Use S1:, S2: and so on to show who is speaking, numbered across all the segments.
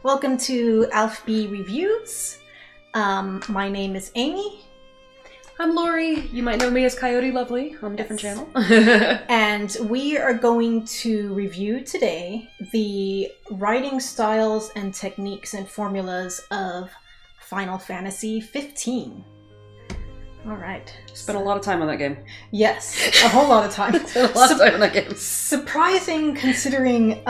S1: Welcome to ALFB Reviews. My name is Amy.
S2: I'm Lori. You might know me as CoyoteLovely on a different channel.
S1: And we are going to review today the writing styles and techniques and formulas of Final Fantasy 15. All right.
S2: Spent a lot of time on that game.
S1: Yes, a whole lot of time.
S2: Spent a lot of time on that game.
S1: Surprising considering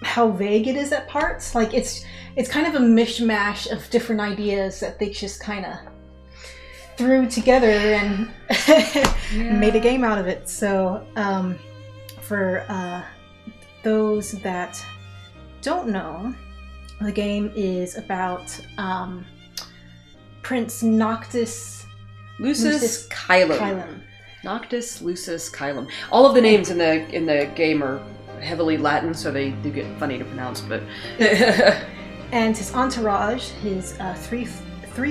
S1: how vague it is at parts. Like it's kind of a mishmash of different ideas that they just kind of threw together and made a game out of it. So for those that don't know, the game is about Prince Noctis
S2: Lucis Caelum. Noctis Lucis Caelum. All of the names in the game are heavily Latin, so they do get funny to pronounce, but
S1: and his entourage, his three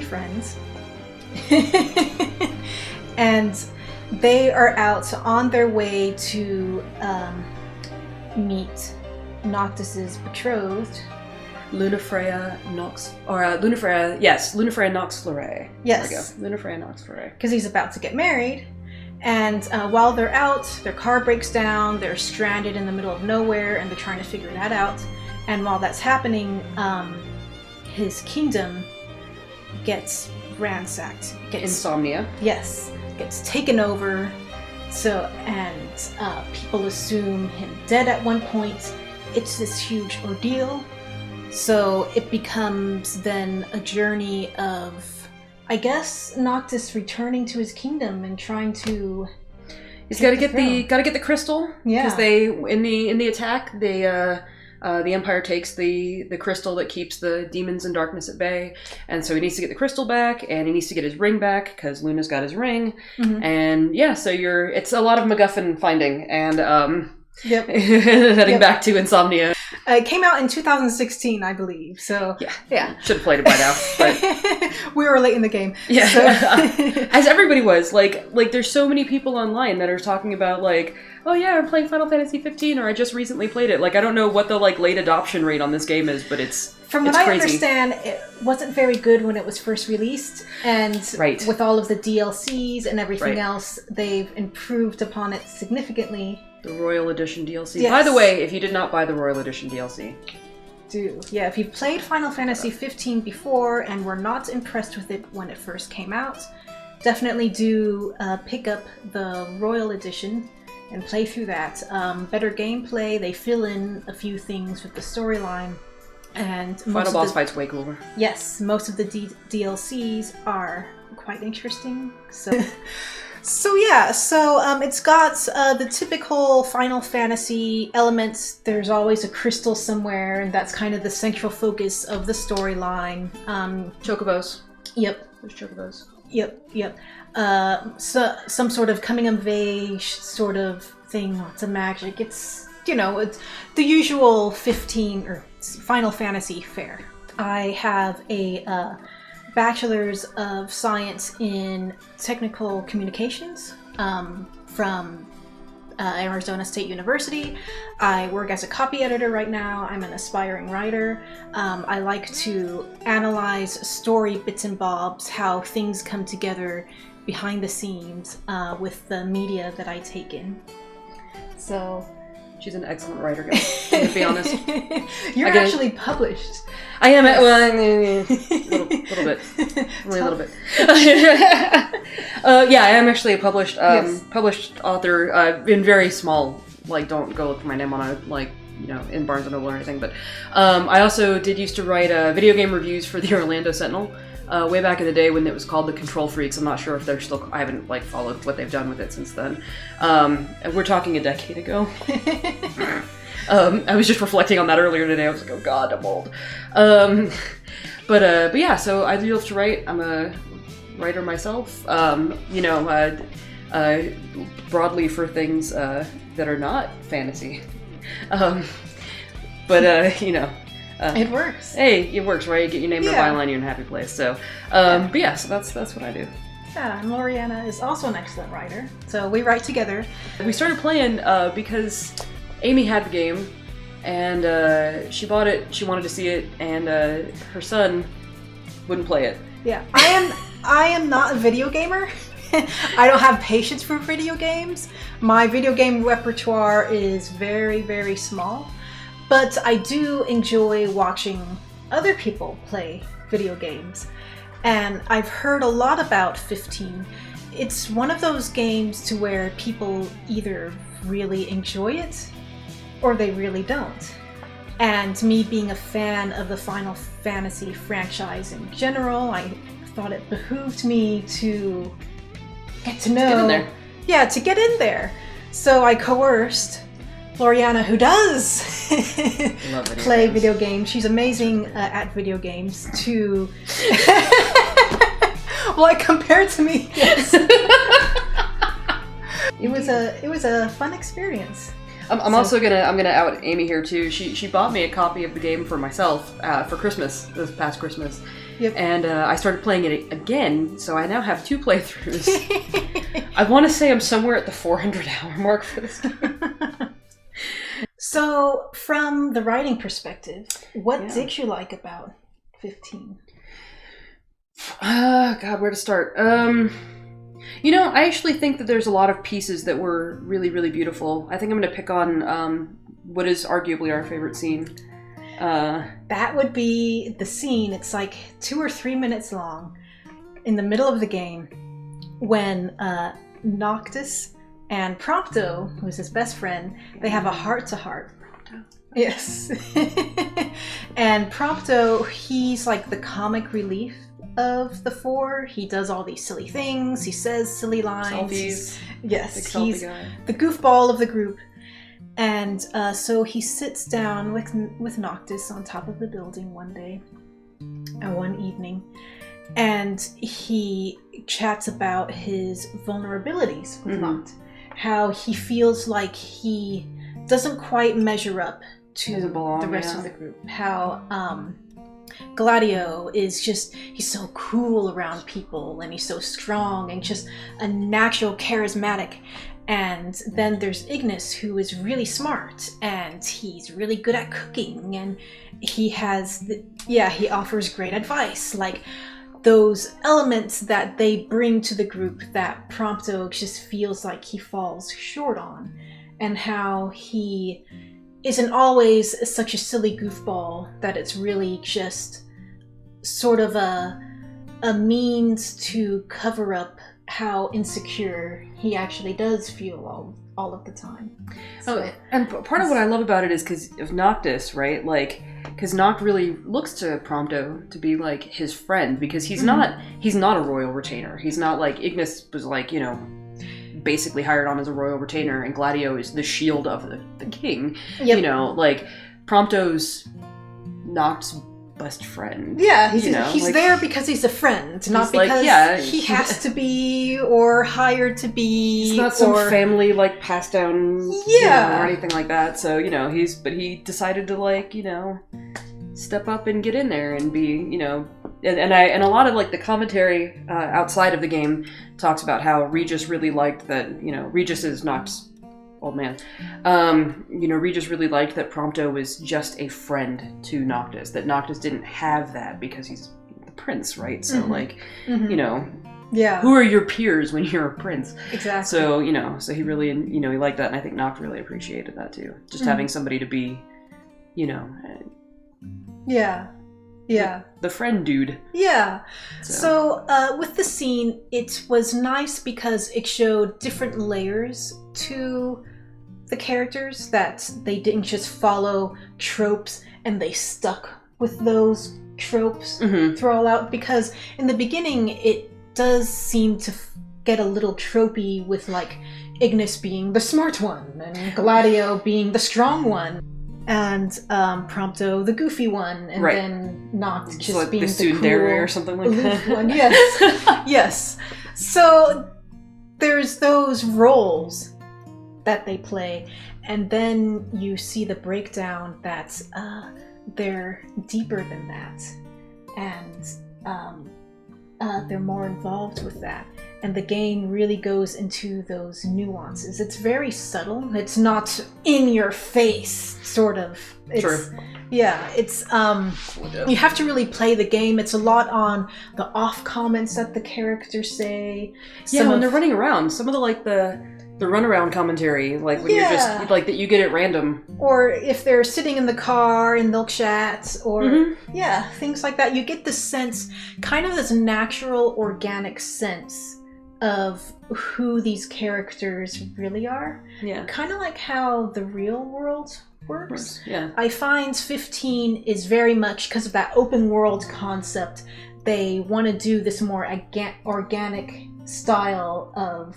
S1: friends, and they are out on their way to meet Noctis's betrothed,
S2: Lunafreya Nox, or Lunafreya, yes, Lunafreya Nox Fleuret.
S1: Yes,
S2: there we go. Lunafreya Nox Fleuret.
S1: Because he's about to get married. And while they're out, their car breaks down, they're stranded in the middle of nowhere, and they're trying to figure that out. And while that's happening, his kingdom gets ransacked.
S2: Insomnia.
S1: Yes, gets taken over. So, and people assume him dead at one point. It's this huge ordeal. So it becomes then a journey of, I guess, Noctis returning to his kingdom and trying to.
S2: He's got to get the crystal.
S1: Yeah.
S2: Because they in the attack the Empire takes the crystal that keeps the demons and darkness at bay, and so he needs to get the crystal back, and he needs to get his ring back because Luna's got his ring, and yeah, so it's a lot of MacGuffin finding and heading back to Insomnia.
S1: It came out in 2016, I believe. So yeah,
S2: should have played it by now. But
S1: we were late in the game.
S2: Yeah,
S1: so.
S2: As everybody was. Like there's so many people online that are talking about like, oh yeah, I'm playing Final Fantasy 15, or I just recently played it. Like I don't know what the late adoption rate on this game is, but it's
S1: from what I understand, it wasn't very good when it was first released, and with all of the DLCs and everything else, they've improved upon it significantly.
S2: The Royal Edition DLC.
S1: Yes.
S2: By the way, if you did not buy the Royal Edition DLC,
S1: yeah, if you've played Final Fantasy 15 before and were not impressed with it when it first came out, definitely do pick up the Royal Edition and play through that. Better gameplay, they fill in a few things with the storyline, and
S2: final boss fight's way cooler.
S1: Yes, most of the DLCs are quite interesting. So it's got the typical Final Fantasy elements. There's always a crystal somewhere, and that's kind of the central focus of the storyline.
S2: Chocobos.
S1: Yep.
S2: There's chocobos.
S1: Yep. So some sort of coming of age sort of thing. Lots of magic. It's it's the usual 15 or Final Fantasy fare. I have a Bachelor's of Science in Technical Communications from Arizona State University. I work as a copy editor right now. I'm an aspiring writer. I like to analyze story bits and bobs, how things come together behind the scenes with the media that I take in. So.
S2: She's an excellent writer, guys. To be honest.
S1: You're actually published.
S2: I am. Well, a little bit. Only a little bit. Yeah, I am actually a published author in very small. Don't go look for my name on in Barnes & Noble or anything. But I also did used to write video game reviews for the Orlando Sentinel. Way back in the day when it was called the Control Freaks. I'm not sure if they're still. I haven't followed what they've done with it since then. We're talking a decade ago. I was just reflecting on that earlier today. I was like, oh god, I'm old. But yeah. So I do love to write. I'm a writer myself. Broadly for things that are not fantasy.
S1: It works.
S2: Hey, it works, right? You get your name in a byline, you're in a happy place. So, but yeah, so that's what I do.
S1: Yeah, and Loriana is also an excellent writer. So we write together.
S2: We started playing because Amy had the game, and she bought it. She wanted to see it, and her son wouldn't play it.
S1: Yeah, I am not a video gamer. I don't have patience for video games. My video game repertoire is very, very small, but I do enjoy watching other people play video games. And I've heard a lot about 15. It's one of those games to where people either really enjoy it or they really don't. And me being a fan of the Final Fantasy franchise in general, I thought it behooved me to get to know.
S2: To get in there.
S1: Yeah, to get in there. So I coerced Floriana, who does play video games. She's amazing at video games. To well, compared to me, yes. It was a fun experience.
S2: I'm also gonna out Amy here too. She bought me a copy of the game for myself for Christmas, this past Christmas.
S1: Yep.
S2: And I started playing it again, so I now have 2 playthroughs. I want to say I'm somewhere at the 400-hour mark for this game.
S1: So, from the writing perspective, what did you like about 15?
S2: God, where to start? You know, I actually think that there's a lot of pieces that were really, really beautiful. I think I'm going to pick on what is arguably our favorite scene.
S1: That would be the scene. It's like 2 or 3 minutes long in the middle of the game when Noctis and Prompto, who's his best friend, they have a heart-to-heart. Yes. And Prompto, he's like the comic relief of the 4. He does all these silly things. He says silly lines.
S2: Selfies.
S1: Yes, he's the goofball of the group. And so he sits down with Noctis on top of the building one day, one evening, and he chats about his vulnerabilities with Noct. How he feels like he doesn't quite measure up to the rest of the group. How Gladio is just, he's so cool around people, and he's so strong and just a natural charismatic. And then there's Ignis, who is really smart, and he's really good at cooking, and he has, he offers great advice. Like, those elements that they bring to the group that Prompto just feels like he falls short on, and how he isn't always such a silly goofball that it's really just sort of a means to cover up how insecure he actually does feel all of the time. So,
S2: and part of what I love about it is because of Noctis, right? Like, because Noct really looks to Prompto to be like his friend, because he's not a royal retainer. He's not like Ignis was, like, you know, basically hired on as a royal retainer, and Gladio is the shield of the king. Yep. You know, like, Prompto's Noct's best friend.
S1: Yeah, he's like, there because he's a friend, not because he has to be or hired to be.
S2: It's not some family like passed down, or anything like that. So he decided to, like, step up and get in there and be, and a lot of, like, the commentary outside of the game talks about how Regis really liked that. Regis is Noct's old man. Regis really liked that Prompto was just a friend to Noctis, that Noctis didn't have that because he's the prince, right? So, who are your peers when you're a prince?
S1: Exactly.
S2: So, so he really, he liked that, and I think Noct really appreciated that too. Just having somebody to be, the friend dude.
S1: Yeah. So with the scene, it was nice because it showed different layers to the characters, that they didn't just follow tropes and they stuck with those tropes throughout. Because in the beginning, it does seem to get a little tropey with, like, Ignis being the smart one and Gladio being the strong one, and Prompto the goofy one, and then Noct just like being the
S2: tsundere
S1: cool
S2: or something like that.
S1: One. Yes. Yes. So there's those roles that they play, and then you see the breakdown that they're deeper than that, and they're more involved with that. and the game really goes into those nuances. It's very subtle. It's not in your face, sort of.
S2: True.
S1: Yeah, it's you have to really play the game. It's a lot on the off comments that the characters say.
S2: Yeah, when they're running around, some of the runaround commentary, like when you're just like that you get at random,
S1: or if they're sitting in the car and they'll chat, or things like that. You get this sense, kind of this natural, organic sense of who these characters really are.
S2: Yeah, kind
S1: of like how the real world works.
S2: Yeah,
S1: I find 15 is very much because of that open world concept. They want to do this more organic style of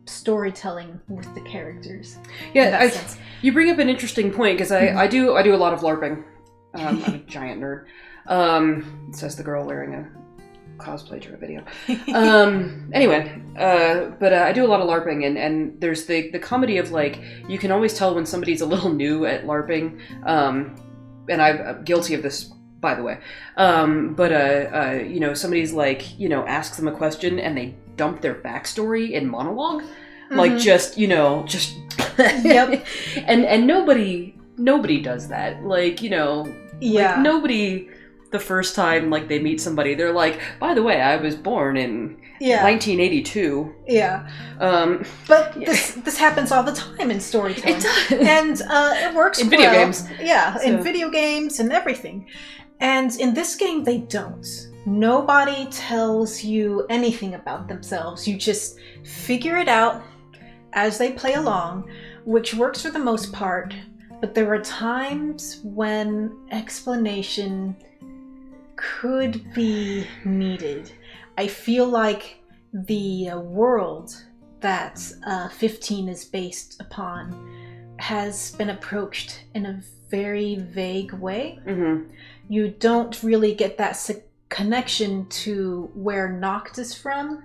S1: storytelling with the characters.
S2: Yeah, you bring up an interesting point, because I do a lot of LARPing. I'm a giant nerd. Says the girl wearing a cosplay to a video. Anyway, but I do a lot of LARPing, and there's the comedy of, like, you can always tell when somebody's a little new at LARPing, and I'm guilty of this, by the way. You know, somebody's like, you know, asks them a question and they dump their backstory in monologue. Like, just, you know, just...
S1: Yep.
S2: and nobody does that. Like, you know...
S1: Yeah.
S2: Like, nobody, the first time, like, they meet somebody, they're like, by the way, I was born in 1982.
S1: Yeah. But this happens all the time in storytelling.
S2: It does.
S1: And it works
S2: in video games.
S1: Yeah, in video games and everything. And in this game, they don't. Nobody tells you anything about themselves. You just figure it out as they play along, which works for the most part. But there are times when explanation could be needed. I feel like the world that 15 is based upon has been approached in a very vague way.
S2: Mm-hmm.
S1: You don't really get that connection to where Noct is from.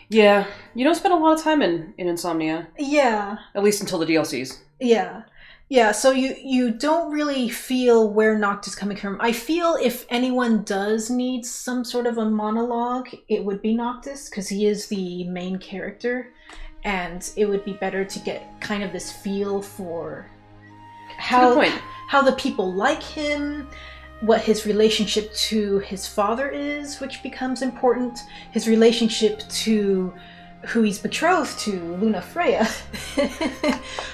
S2: Yeah, you don't spend a lot of time in Insomnia.
S1: Yeah.
S2: At least until the DLCs.
S1: Yeah. Yeah, so you don't really feel where Noct is coming from. I feel if anyone does need some sort of a monologue, it would be Noctis, because he is the main character, and it would be better to get kind of this feel for how the people like him, what his relationship to his father is, which becomes important, his relationship to who he's betrothed to, Luna Freya,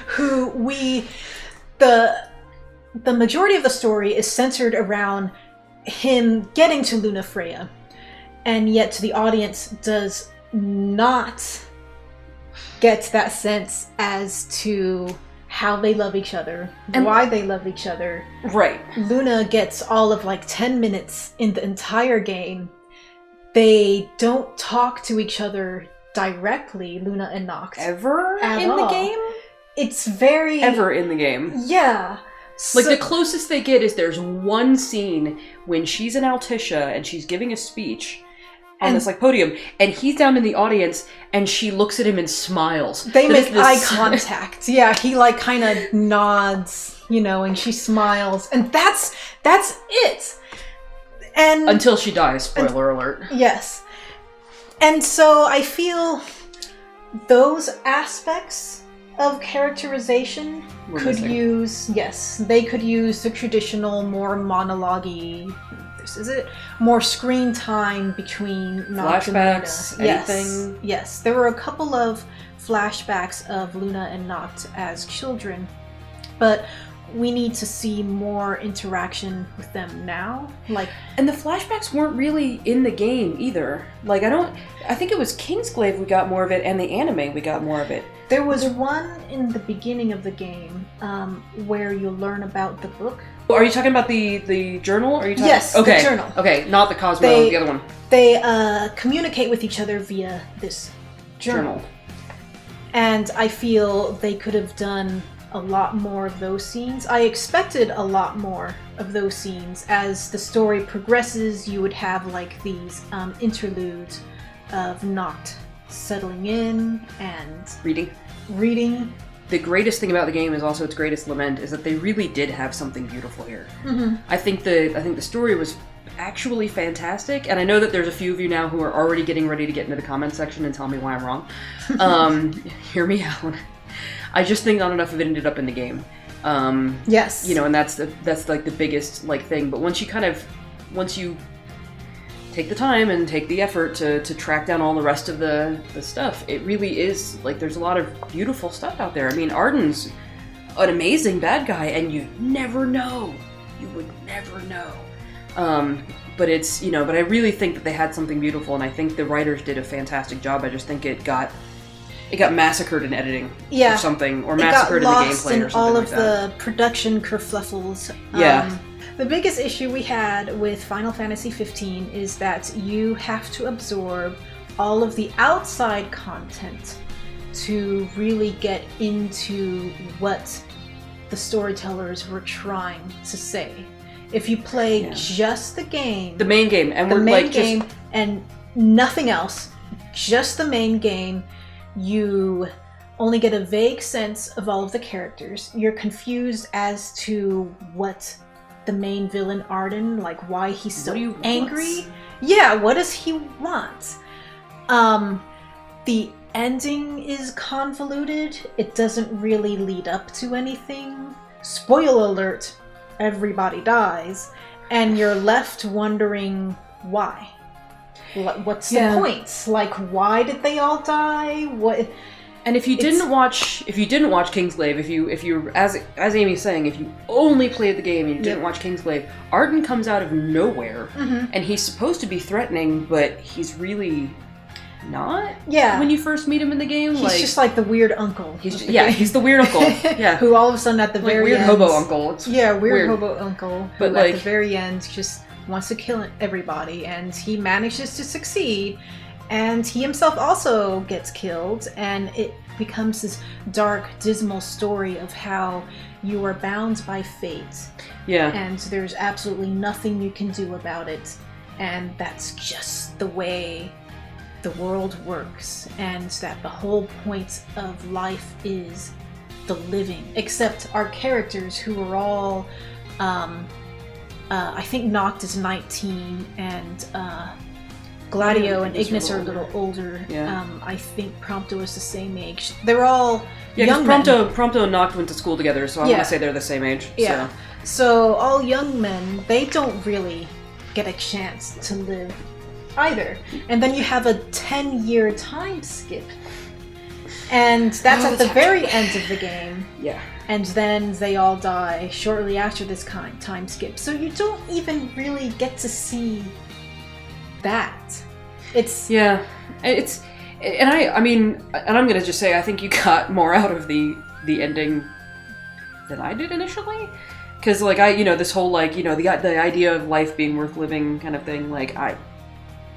S1: who the majority of the story is centered around him getting to Luna Freya, and yet the audience does not get that sense as to how they love each other, and why they love each other.
S2: Right.
S1: Luna gets all of like 10 minutes in the entire game. They don't talk to each other directly, Luna and Noct.
S2: Ever in the game?
S1: It's very...
S2: Ever in the game.
S1: Yeah.
S2: Like, the closest they get is there's one scene when she's in Altissia and she's giving a speech on this, like, podium, and he's down in the audience, and she looks at him and smiles.
S1: They make eye contact. Yeah, he, like, kind of nods, you know, and she smiles, and that's it. And
S2: until she dies, spoiler alert.
S1: Yes. And so I feel those aspects of characterization could use the traditional, more monologue-y, more screen time between Noct
S2: flashbacks,
S1: and Luna.
S2: anything.
S1: Yes, there were a couple of flashbacks of Luna and Noct as children, but we need to see more interaction with them now.
S2: And the flashbacks weren't really in the game either. Like, I think it was Kingsglaive we got more of it, and the anime we got more of it.
S1: There was one in the beginning of the game where you learn about the book.
S2: Are you talking about the journal? Or are you talking...
S1: Yes,
S2: okay.
S1: The journal.
S2: Okay, not the Cosmo, the other one.
S1: They communicate with each other via this journal. And I feel they could have done a lot more of those scenes. I expected a lot more of those scenes. As the story progresses, you would have like these interludes of Noct settling in and reading.
S2: The greatest thing about the game is also its greatest lament is that they really did have something beautiful here.
S1: Mm-hmm.
S2: I think the story was actually fantastic. And I know that there's a few of you now who are already getting ready to get into the comments section and tell me why I'm wrong. Hear me out. I just think not enough of it ended up in the game.
S1: Yes.
S2: You know, and that's like the biggest like thing. But once you take the time and take the effort to track down all the rest of the stuff, it really is like there's a lot of beautiful stuff out there. I mean, Ardyn's an amazing bad guy, and you never know. You would never know. But it's, you know, but I really think that they had something beautiful, and I think the writers did a fantastic job. I just think it got massacred in editing or something, or massacred in the gameplay or something like that. All of
S1: the production kerfluffles. The biggest issue we had with Final Fantasy 15 is that you have to absorb all of the outside content to really get into what the storytellers were trying to say. If you play just the game,
S2: the main game, and
S1: and nothing else, just the main game, you only get a vague sense of all of the characters. You're confused as to what the main villain Ardyn, like why he's so angry. Yeah, what does he want? The ending is convoluted. It doesn't really lead up to anything. Spoiler alert, everybody dies, and you're left wondering why. What's the point? Like, why did they all die? What?
S2: And if you didn't watch Kingsglaive, if you as Amy's saying, if you only played the game and you didn't watch Kingsglaive, Ardyn comes out of nowhere, and he's supposed to be threatening, but he's really not.
S1: Yeah.
S2: When you first meet him in the game,
S1: he's just like the weird uncle.
S2: He's the weird uncle. Yeah.
S1: Who all of a sudden at the very
S2: weird
S1: end,
S2: hobo uncle. It's
S1: weird hobo uncle.
S2: But
S1: who
S2: like,
S1: at the very end just wants to kill everybody, and he manages to succeed. And he himself also gets killed, and it becomes this dark, dismal story of how you are bound by fate.
S2: Yeah.
S1: And there's absolutely nothing you can do about it. And that's just the way the world works. And that the whole point of life is the living. Except our characters, who are all, I think Noct is 19, and Gladio and Ignis are a little older.
S2: Yeah.
S1: I think Prompto is the same age. They're all
S2: young men. Prompto and Noct went to school together, so I want to say they're the same age.
S1: Yeah. So all young men, they don't really get a chance to live either. And then you have a 10-year time skip. And that's at the very end of the game.
S2: Yeah.
S1: And then they all die shortly after this time skip. So you don't even really get to see that.
S2: I mean, I'm gonna just say I think you got more out of the ending than I did initially, because like this whole the idea of life being worth living kind of thing, like I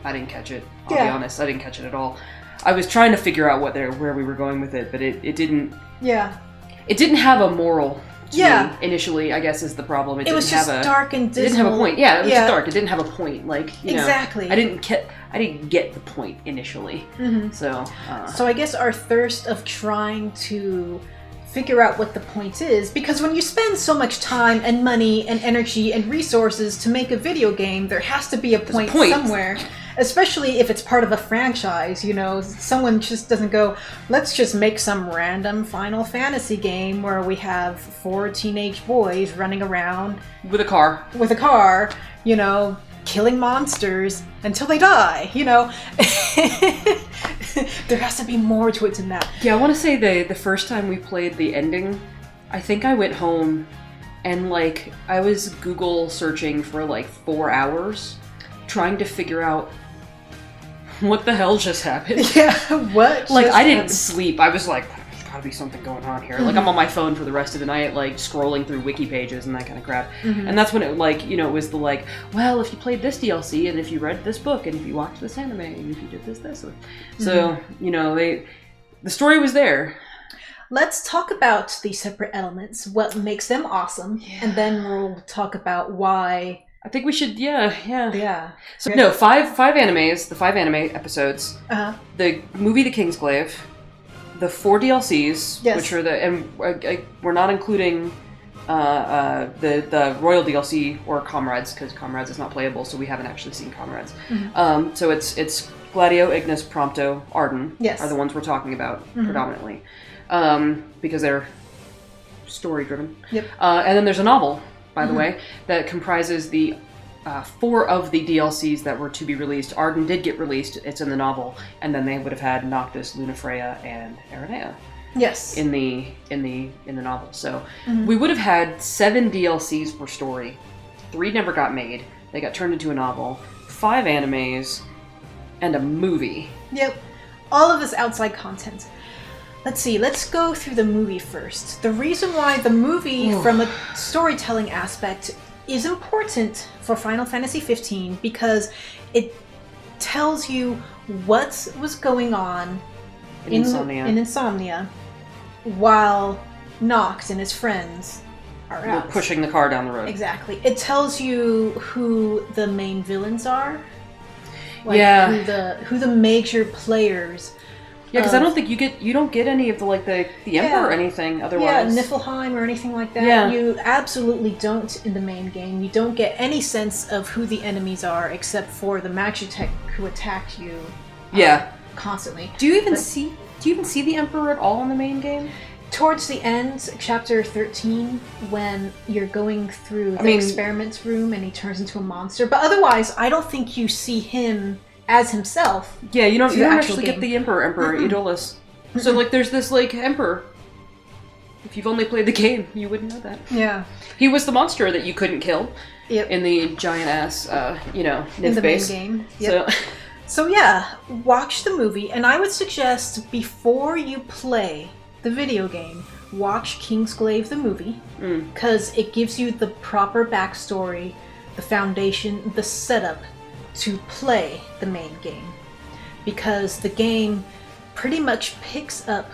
S2: didn't catch it. I'll be honest, I didn't catch it at all. I was trying to figure out where we were going with it, but it didn't.
S1: Yeah.
S2: It didn't have a moral. Me, initially, I guess, is the problem. It
S1: was just dark and dismal.
S2: It didn't have a point. Yeah, it was just dark. It didn't have a point. Like,
S1: exactly.
S2: I didn't get the point initially.
S1: Mm-hmm. So I guess our thirst of trying to figure out what the point is, because when you spend so much time and money and energy and resources to make a video game, there has to be a point somewhere. Especially if it's part of a franchise, someone just doesn't go, let's just make some random Final Fantasy game where we have 4 teenage boys running around
S2: with a car,
S1: killing monsters until they die, There has to be more to it than that.
S2: Yeah, I want to say the first time we played the ending, I think I went home and I was Google searching for 4 hours trying to figure out what the hell just happened.
S1: Yeah, what?
S2: I didn't sleep. I was like, there's gotta be something going on here. I'm on my phone for the rest of the night, scrolling through wiki pages and that kind of crap. Mm-hmm. And that's when it it was the well, if you played this DLC and if you read this book and if you watched this anime and if you did this. So, the story was there.
S1: Let's talk about the separate elements, what makes them awesome, and then we'll talk about why.
S2: I think we should, yeah. So, no, five animes, the 5 anime episodes, the movie The Kingsglaive, the 4 DLCs, which are and we're not including the Royal DLC or Comrades, because Comrades is not playable, so we haven't actually seen Comrades. So it's Gladio, Ignis, Prompto, Ardyn are the ones we're talking about predominantly, because they're story driven.
S1: Yep.
S2: And then there's a novel, by the way, that comprises the 4 of the DLCs that were to be released. Ardyn did get released; it's in the novel, and then they would have had Noctis, Lunafreya, and Aranea.
S1: Yes.
S2: In the novel. So we would have had 7 DLCs for story. 3 never got made. They got turned into a novel. 5 animes, and a movie.
S1: Yep. All of this outside content. Let's see, let's go through the movie first. The reason why the movie, from a storytelling aspect, is important for Final Fantasy XV because it tells you what was going on in Insomnia while Noct and his friends are out.
S2: We're pushing the car down the road.
S1: Exactly. It tells you who the main villains are. Like who the major players. Yeah,
S2: because I don't think you don't get any of the Emperor or anything otherwise.
S1: Yeah, Niflheim or anything like that.
S2: Yeah.
S1: You absolutely don't in the main game. You don't get any sense of who the enemies are except for the Magitech who attacked you. Constantly.
S2: Do you even see the Emperor at all in the main game?
S1: Towards the end, chapter 13, when you're going through the experiment room and he turns into a monster. But otherwise, I don't think you see him as himself.
S2: Yeah, you don't actually get the Emperor Idolus. So there's this Emperor. If you've only played the game, you wouldn't know that.
S1: Yeah.
S2: He was the monster that you couldn't kill.
S1: Yep.
S2: In the giant ass Nith
S1: in the
S2: base.
S1: main game. Yep. So yeah, watch the movie, and I would suggest before you play the video game, watch Kingsglaive the movie, because it gives you the proper backstory, the foundation, the setup to play the main game. Because the game pretty much picks up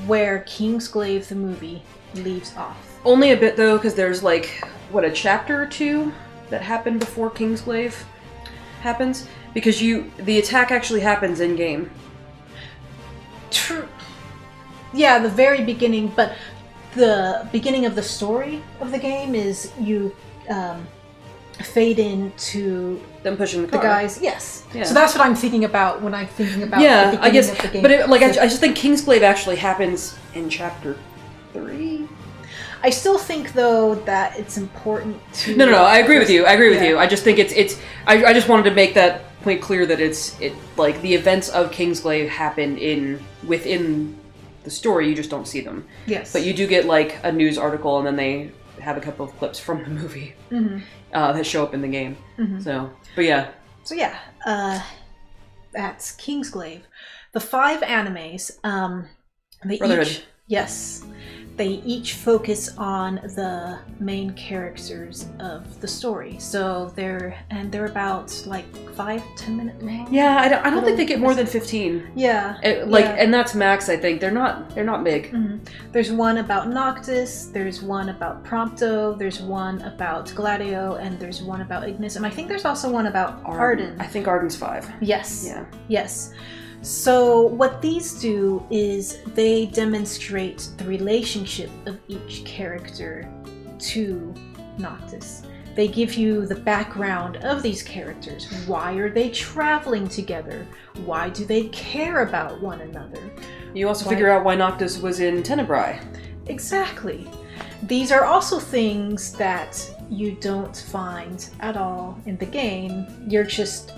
S1: where Kingsglaive the movie leaves off.
S2: Only a bit though, because there's a chapter or 2 that happened before Kingsglaive happens. Because the attack actually happens in game.
S1: True. Yeah, the very beginning, but the beginning of the story of the game is you fade into
S2: them pushing the car.
S1: The guys. Yes.
S2: Yeah.
S1: So that's what I'm thinking about when I'm thinking about the beginning of the game.
S2: But I just think Kingsglaive actually happens in chapter 3.
S1: I still think though that it's important to.
S2: No. I agree with you. With you. I just think it's. I just wanted to make that point clear that the events of Kingsglaive happen within the story. You just don't see them.
S1: Yes.
S2: But you do get a news article, and then they have a couple of clips from the movie that show up in the game. So, but yeah.
S1: So yeah, that's Kingsglaive. The 5 animes. They
S2: Brotherhood.
S1: They each focus on the main characters of the story. So they're about 5-10 minute long.
S2: Yeah, I don't think they get more than 15.
S1: Yeah.
S2: And that's max, I think. They're not big.
S1: There's one about Noctis, there's one about Prompto, there's one about Gladio, and there's one about Ignis, and I think there's also one about Ardyn.
S2: I think Ardyn's 5.
S1: Yes.
S2: Yeah.
S1: Yes. So what these do is they demonstrate the relationship of each character to Noctis. They give you the background of these characters. Why are they traveling together? Why do they care about one another?
S2: You also figure out why Noctis was in Tenebrae.
S1: Exactly. These are also things that you don't find at all in the game. You're just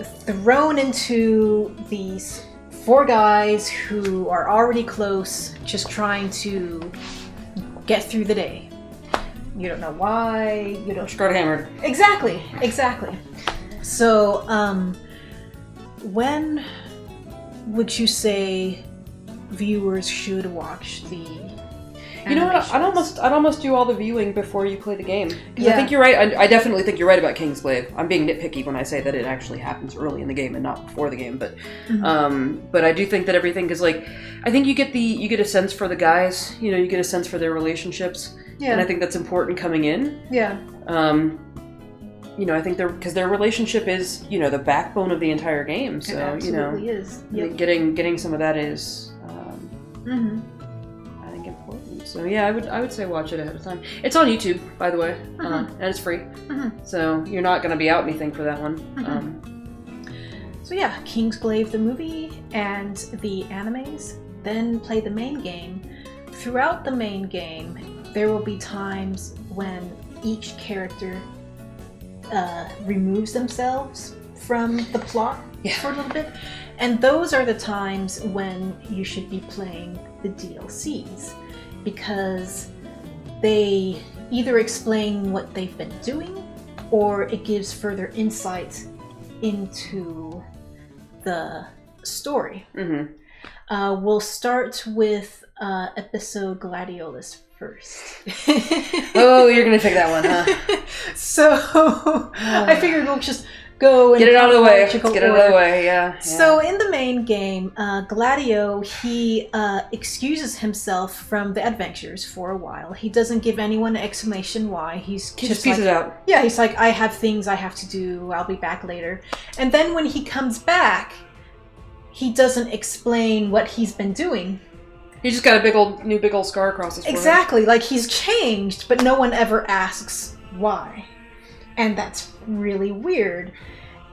S1: thrown into these 4 guys who are already close, just trying to get through the day. You don't know why. You don't.
S2: Got hammered.
S1: Exactly. So, when would you say viewers should watch the?
S2: You know what? I'd almost do all the viewing before you play the game. Because I think you're right. I definitely think you're right about Kingsglaive. I'm being nitpicky when I say that it actually happens early in the game and not before the game. But but I do think that everything is I think you get a sense for the guys. You get a sense for their relationships. Yeah. And I think that's important coming in.
S1: Yeah.
S2: I think because their relationship is the backbone of the entire game. So
S1: it absolutely is.
S2: Yep. Getting some of that is I think important. So yeah, I would say watch it ahead of time. It's on YouTube, by the way, and it's free. So you're not going to be out anything for that one.
S1: So yeah, Kingsglaive the movie and the animes. Then play the main game. Throughout the main game, there will be times when each character removes themselves from the plot for a little bit. And those are the times when you should be playing the DLCs, because they either explain what they've been doing or it gives further insight into the story. We'll start with episode Gladiolus first.
S2: Oh, you're gonna pick that one, huh?
S1: So I figured we'll just go and
S2: get it out of the way. Let's get it out of the way, yeah.
S1: So in the main game, Gladio, he excuses himself from the adventures for a while. He doesn't give anyone an explanation why. He just
S2: pieces out.
S1: Yeah, he's like, I have things I have to do. I'll be back later. And then when he comes back, he doesn't explain what he's been doing.
S2: He just got a new big old scar across his forehead.
S1: Exactly, like he's changed, but no one ever asks why. And that's really weird.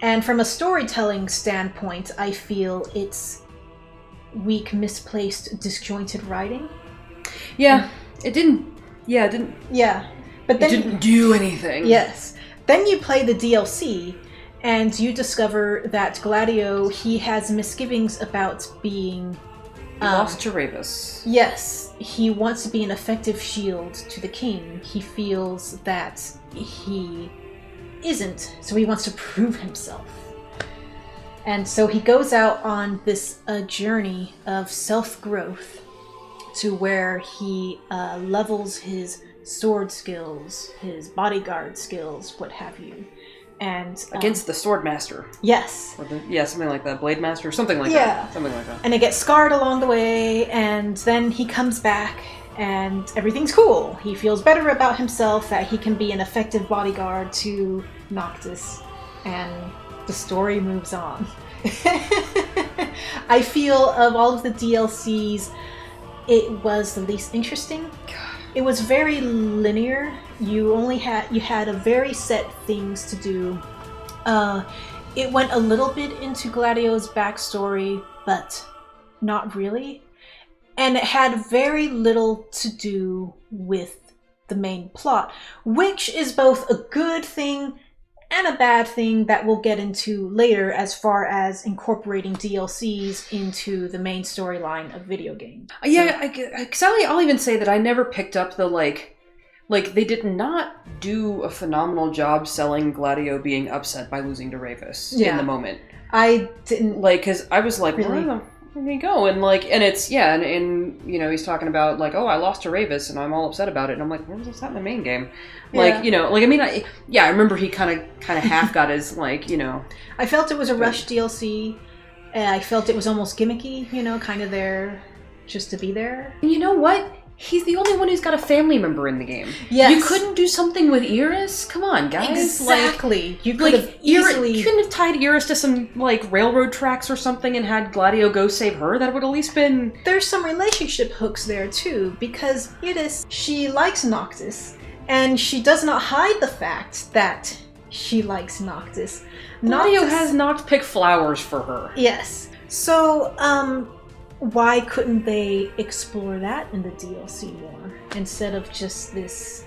S1: And from a storytelling standpoint, I feel it's weak, misplaced, disjointed writing.
S2: Yeah, it didn't. Yeah,
S1: but then
S2: it didn't do anything.
S1: Yes. Then you play the DLC, and you discover that Gladio, he has misgivings about being
S2: lost to Ravus.
S1: Yes, he wants to be an effective shield to the king. He feels that he isn't, so he wants to prove himself. And so he goes out on this journey of self-growth to where he levels his sword skills, his bodyguard skills, what have you. And
S2: against the sword master.
S1: Yes.
S2: Or something like that. Blade master, something like that. Something like that.
S1: And it gets scarred along the way, and then he comes back, and everything's cool. He feels better about himself, that he can be an effective bodyguard to Noctis, and the story moves on. I feel of all of the DLCs, it was the least interesting. It was very linear. You had a very set things to do. It went a little bit into Gladio's backstory, but not really. And it had very little to do with the main plot, which is both a good thing and a bad thing that we'll get into later as far as incorporating DLCs into the main storyline of video games.
S2: Yeah, I'll even say that I never picked up the, like they did not do a phenomenal job selling Gladio being upset by losing to Ravus in the moment. I didn't... because I was like, really? Where did he go? And, it's, and he's talking about, I lost to Ravus, and I'm all upset about it. And I'm like, where was that in the main game? I remember he kind of half got his,
S1: I felt it was a rush DLC. I felt it was almost gimmicky, kind of there just to be there.
S2: And you know what? He's the only one who's got a family member in the game.
S1: Yes.
S2: You couldn't do something with Iris? Come on, guys.
S1: Exactly. You could have easily...
S2: You couldn't have tied Iris to some, railroad tracks or something and had Gladio go save her? That would at least been...
S1: There's some relationship hooks there, too, because Iris, she likes Noctis, and she does not hide the fact that she likes Noctis.
S2: Gladio has not picked flowers for her.
S1: Yes. So, why couldn't they explore that in the DLC more? Instead of just this,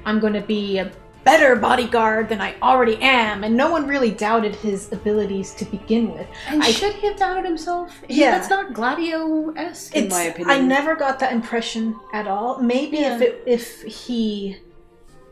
S1: I'm going to be a better bodyguard than I already am, and no one really doubted his abilities to begin with.
S2: And should he have doubted himself?
S1: Yeah.
S2: That's not Gladio-esque, in my opinion.
S1: I never got that impression at all. Maybe if he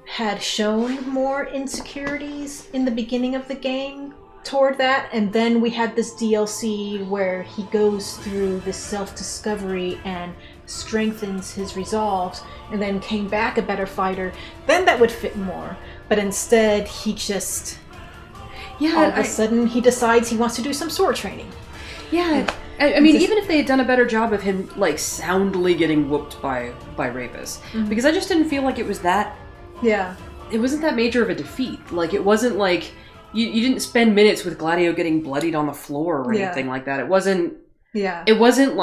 S1: had shown more insecurities in the beginning of the game toward that, and then we had this DLC where he goes through this self-discovery and strengthens his resolves, and then came back a better fighter, then that would fit more. But instead, he just... all of a sudden, he decides he wants to do some sword training.
S2: Yeah, I mean, even if they had done a better job of him, soundly getting whooped by Ravus, because I just didn't feel like it was that...
S1: Yeah.
S2: It wasn't that major of a defeat. It wasn't like... You didn't spend minutes with Gladio getting bloodied on the floor or anything like that. It wasn't...
S1: Yeah.
S2: It wasn't,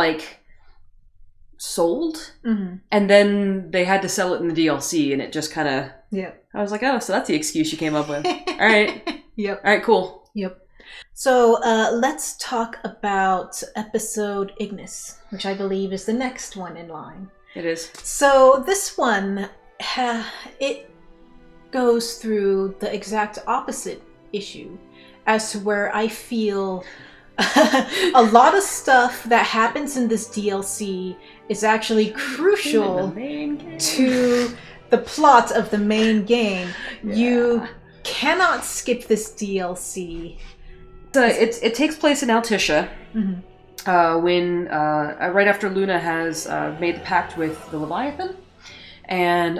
S2: sold, and then they had to sell it in the DLC, and it just kind of...
S1: Yeah.
S2: I was like, oh, so that's the excuse you came up with. All right.
S1: Yep.
S2: All right, cool.
S1: Yep. So let's talk about episode Ignis, which I believe is the next one in line.
S2: It is.
S1: So this one, it goes through the exact opposite issue as to where I feel a lot of stuff that happens in this DLC is actually crucial to the plot of the main game. Yeah. You cannot skip this DLC.
S2: So it takes place in Altissia, when right after Luna has made the pact with the Leviathan and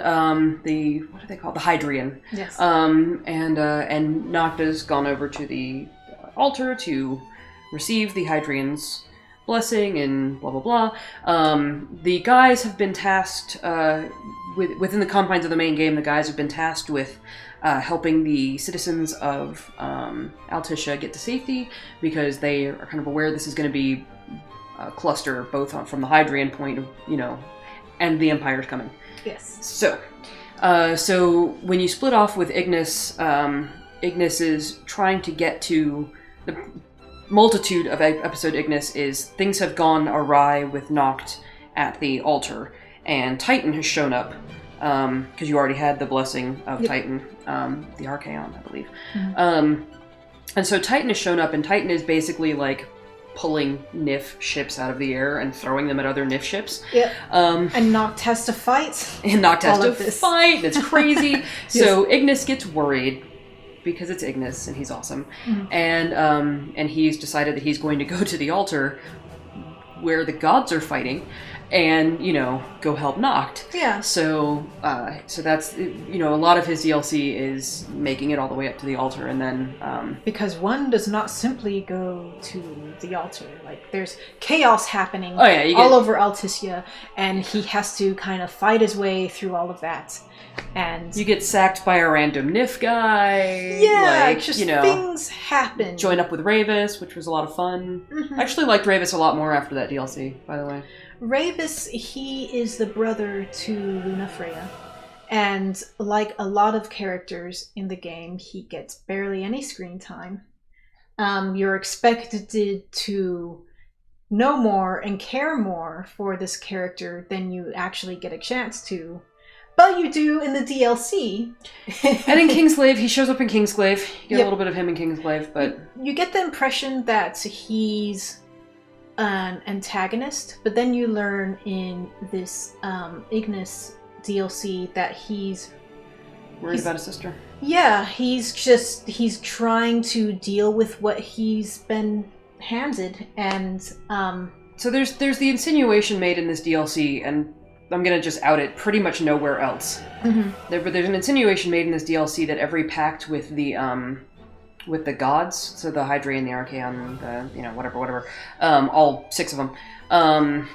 S2: the, what are they called, the Hydrian.
S1: Yes.
S2: And Nocta's gone over to the altar to receive the Hydrian's blessing and blah blah blah. The guys have been tasked within the confines of the main game. The guys have been tasked with helping the citizens of Altissia get to safety, because they are kind of aware this is going to be a cluster, both from the Hydrian point of, and the Empire's coming.
S1: Yes.
S2: So when you split off with Ignis, Ignis is trying to get to the multitude of episode Ignis is things have gone awry with Noct at the altar, and Titan has shown up. Because you already had the blessing of Titan, the Archaon, I believe. And so Titan has shown up, and Titan is basically like pulling Nif ships out of the air and throwing them at other Nif ships.
S1: Yep. And Noct has to fight.
S2: And Noct has to fight. It's crazy. Yes. So Ignis gets worried because it's Ignis and he's awesome, and he's decided that he's going to go to the altar where the gods are fighting, and go help Noct.
S1: Yeah.
S2: So that's a lot of his DLC is making it all the way up to the altar, and then
S1: because one does not simply go to the altar. Like, there's chaos happening all over Altissia, and he has to kind of fight his way through all of that. And
S2: you get sacked by a random Nif guy.
S1: Yeah, things happen.
S2: Join up with Ravis, which was a lot of fun. I actually liked Ravis a lot more after that DLC, by the way.
S1: Ravis, he is the brother to Lunafreya. And like a lot of characters in the game, he gets barely any screen time. You're expected to know more and care more for this character than you actually get a chance to. But you do in the DLC.
S2: And in Kingsglaive, he shows up in Kingsglaive. You get a little bit of him in Kingsglaive, but...
S1: You get the impression that he's an antagonist, but then you learn in this Ignis DLC that he's
S2: worried about his sister.
S1: Yeah, he's trying to deal with what he's been handed, and
S2: so there's the insinuation made in this DLC, and I'm gonna just out it pretty much nowhere else. There's an insinuation made in this DLC that every pact with the gods, so the Hydrian, the Archaon, the whatever, all 6 of them,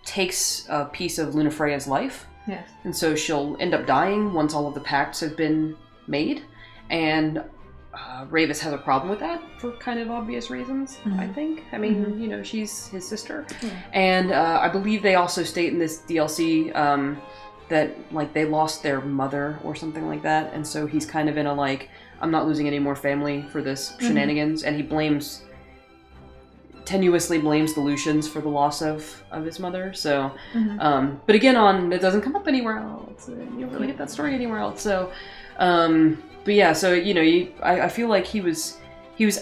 S2: takes a piece of Lunafreya's life.
S1: Yes. And
S2: so she'll end up dying once all of the pacts have been made, and Ravis has a problem with that for kind of obvious reasons, I think. I mean, she's his sister. And I believe they also state in this DLC that, like, they lost their mother or something like that, and so he's kind of in a, like, I'm not losing any more family for this shenanigans, and he tenuously blames the Lucians for the loss of his mother, so, but again, it doesn't come up anywhere else. You don't really get that story anywhere else, so, but yeah, so, I feel like he was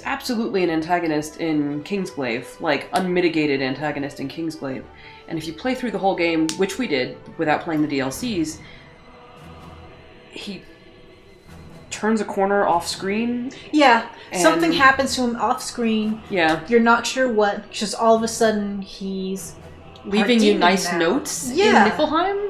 S2: absolutely an antagonist in Kingsglaive, like, unmitigated antagonist in Kingsglaive. And if you play through the whole game, which we did, without playing the DLCs, he turns a corner off screen.
S1: Yeah, something happens to him off screen.
S2: Yeah.
S1: You're not sure what, just all of a sudden he's
S2: leaving you nice notes in Niflheim.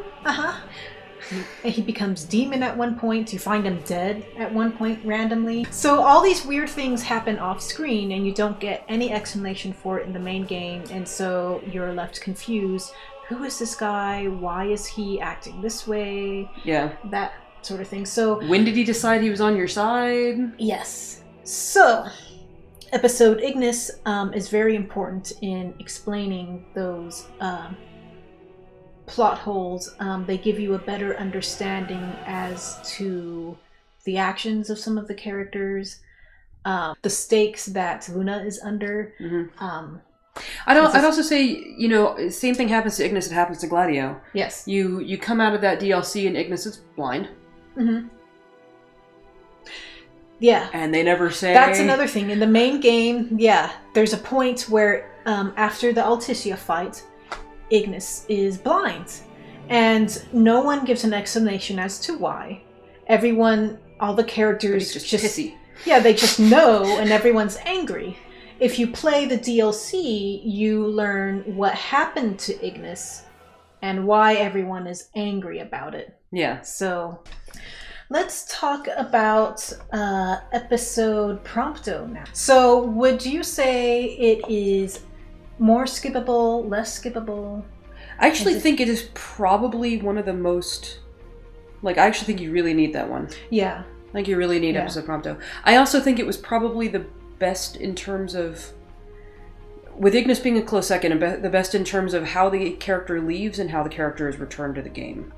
S1: He becomes demon at one point. You find him dead at one point randomly. So all these weird things happen off screen, and you don't get any explanation for it in the main game, and so you're left confused. Who is this guy? Why is he acting this way?
S2: Yeah.
S1: That sort of thing. So
S2: when did he decide he was on your side?
S1: Yes. So episode Ignis is very important in explaining those plot holes. They give you a better understanding as to the actions of some of the characters, the stakes that Luna is under.
S2: Mm-hmm. I'd also say, same thing happens to Ignis that happens to Gladio.
S1: Yes.
S2: You come out of that DLC and Ignis is blind.
S1: Mm-hmm. Yeah.
S2: And they never say...
S1: That's another thing. In the main game, there's a point where after the Alticia fight, Ignis is blind. And no one gives an explanation as to why. All the characters
S2: just pissy.
S1: Yeah, they just know, and everyone's angry. If you play the DLC, you learn what happened to Ignis and why everyone is angry about it.
S2: Yeah.
S1: So, let's talk about episode Prompto now. So, would you say it is more skippable, less skippable?
S2: I actually think it is probably one of the most... I actually think you really need that one.
S1: Yeah.
S2: I think you really need episode Prompto. I also think it was probably the best in terms of... With Ignis being a close second, the best in terms of how the character leaves and how the character is returned to the game.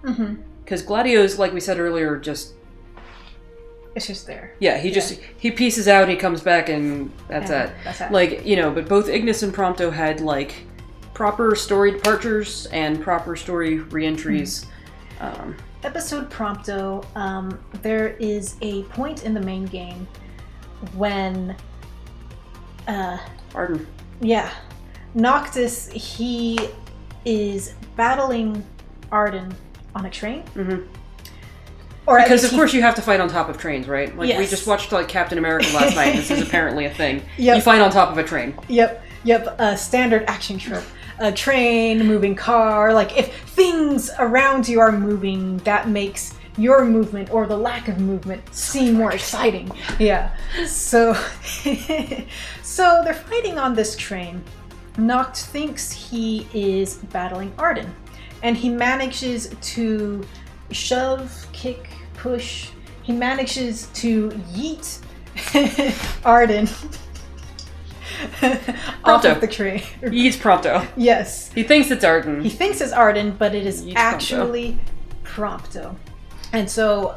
S2: Because Gladio's, like we said earlier, just...
S1: It's just there.
S2: Yeah, he pieces out, he comes back, and that's it.
S1: That's it.
S2: But both Ignis and Prompto had, proper story departures and proper story re-entries.
S1: Episode Prompto, there is a point in the main game when...
S2: Ardyn.
S1: Yeah. Noctis, he is battling Ardyn on a train.
S2: Mm-hmm.
S1: Or
S2: because, of course, you have to fight on top of trains, right?
S1: Yes.
S2: We just watched, Captain America last night. This is apparently a thing.
S1: Yep.
S2: You fight on top of a train.
S1: Yep. Standard action trope. A train, moving car. If things around you are moving, that makes your movement or the lack of movement seem more exciting. Yeah. So, so they're fighting on this train. Noct thinks he is battling Ardyn, and he manages to shove, kick, push. He manages to yeet Ardyn off of the train.
S2: He's Prompto.
S1: Yes.
S2: He thinks it's Ardyn.
S1: He thinks it's Ardyn, but it is actually Prompto. And so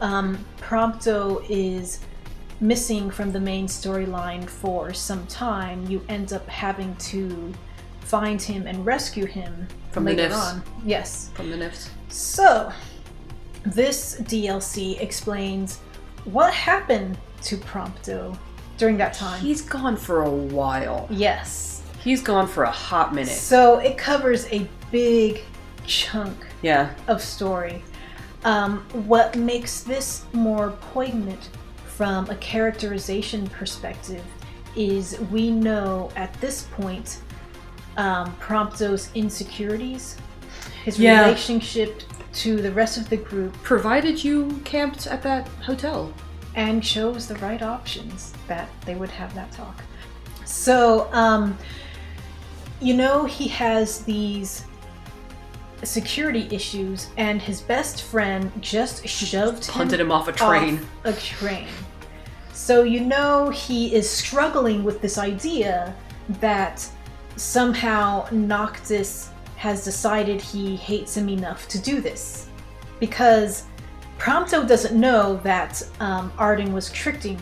S1: Prompto is missing from the main storyline for some time. You end up having to find him and rescue him
S2: from
S1: later
S2: the Nifs.
S1: on. Yes.
S2: From the Nifs.
S1: So, this DLC explains what happened to Prompto during that time.
S2: He's gone for a while.
S1: Yes.
S2: He's gone for a hot minute.
S1: So it covers a big chunk of story. What makes this more poignant from a characterization perspective is we know at this point Prompto's insecurities, his relationship to the rest of the group. Provided you camped at that hotel. And chose the right options that they would have that talk. So, he has these security issues, and his best friend just punted him off a train. So he is struggling with this idea that somehow Noctis has decided he hates him enough to do this. Because Prompto doesn't know that Ardyn was tricking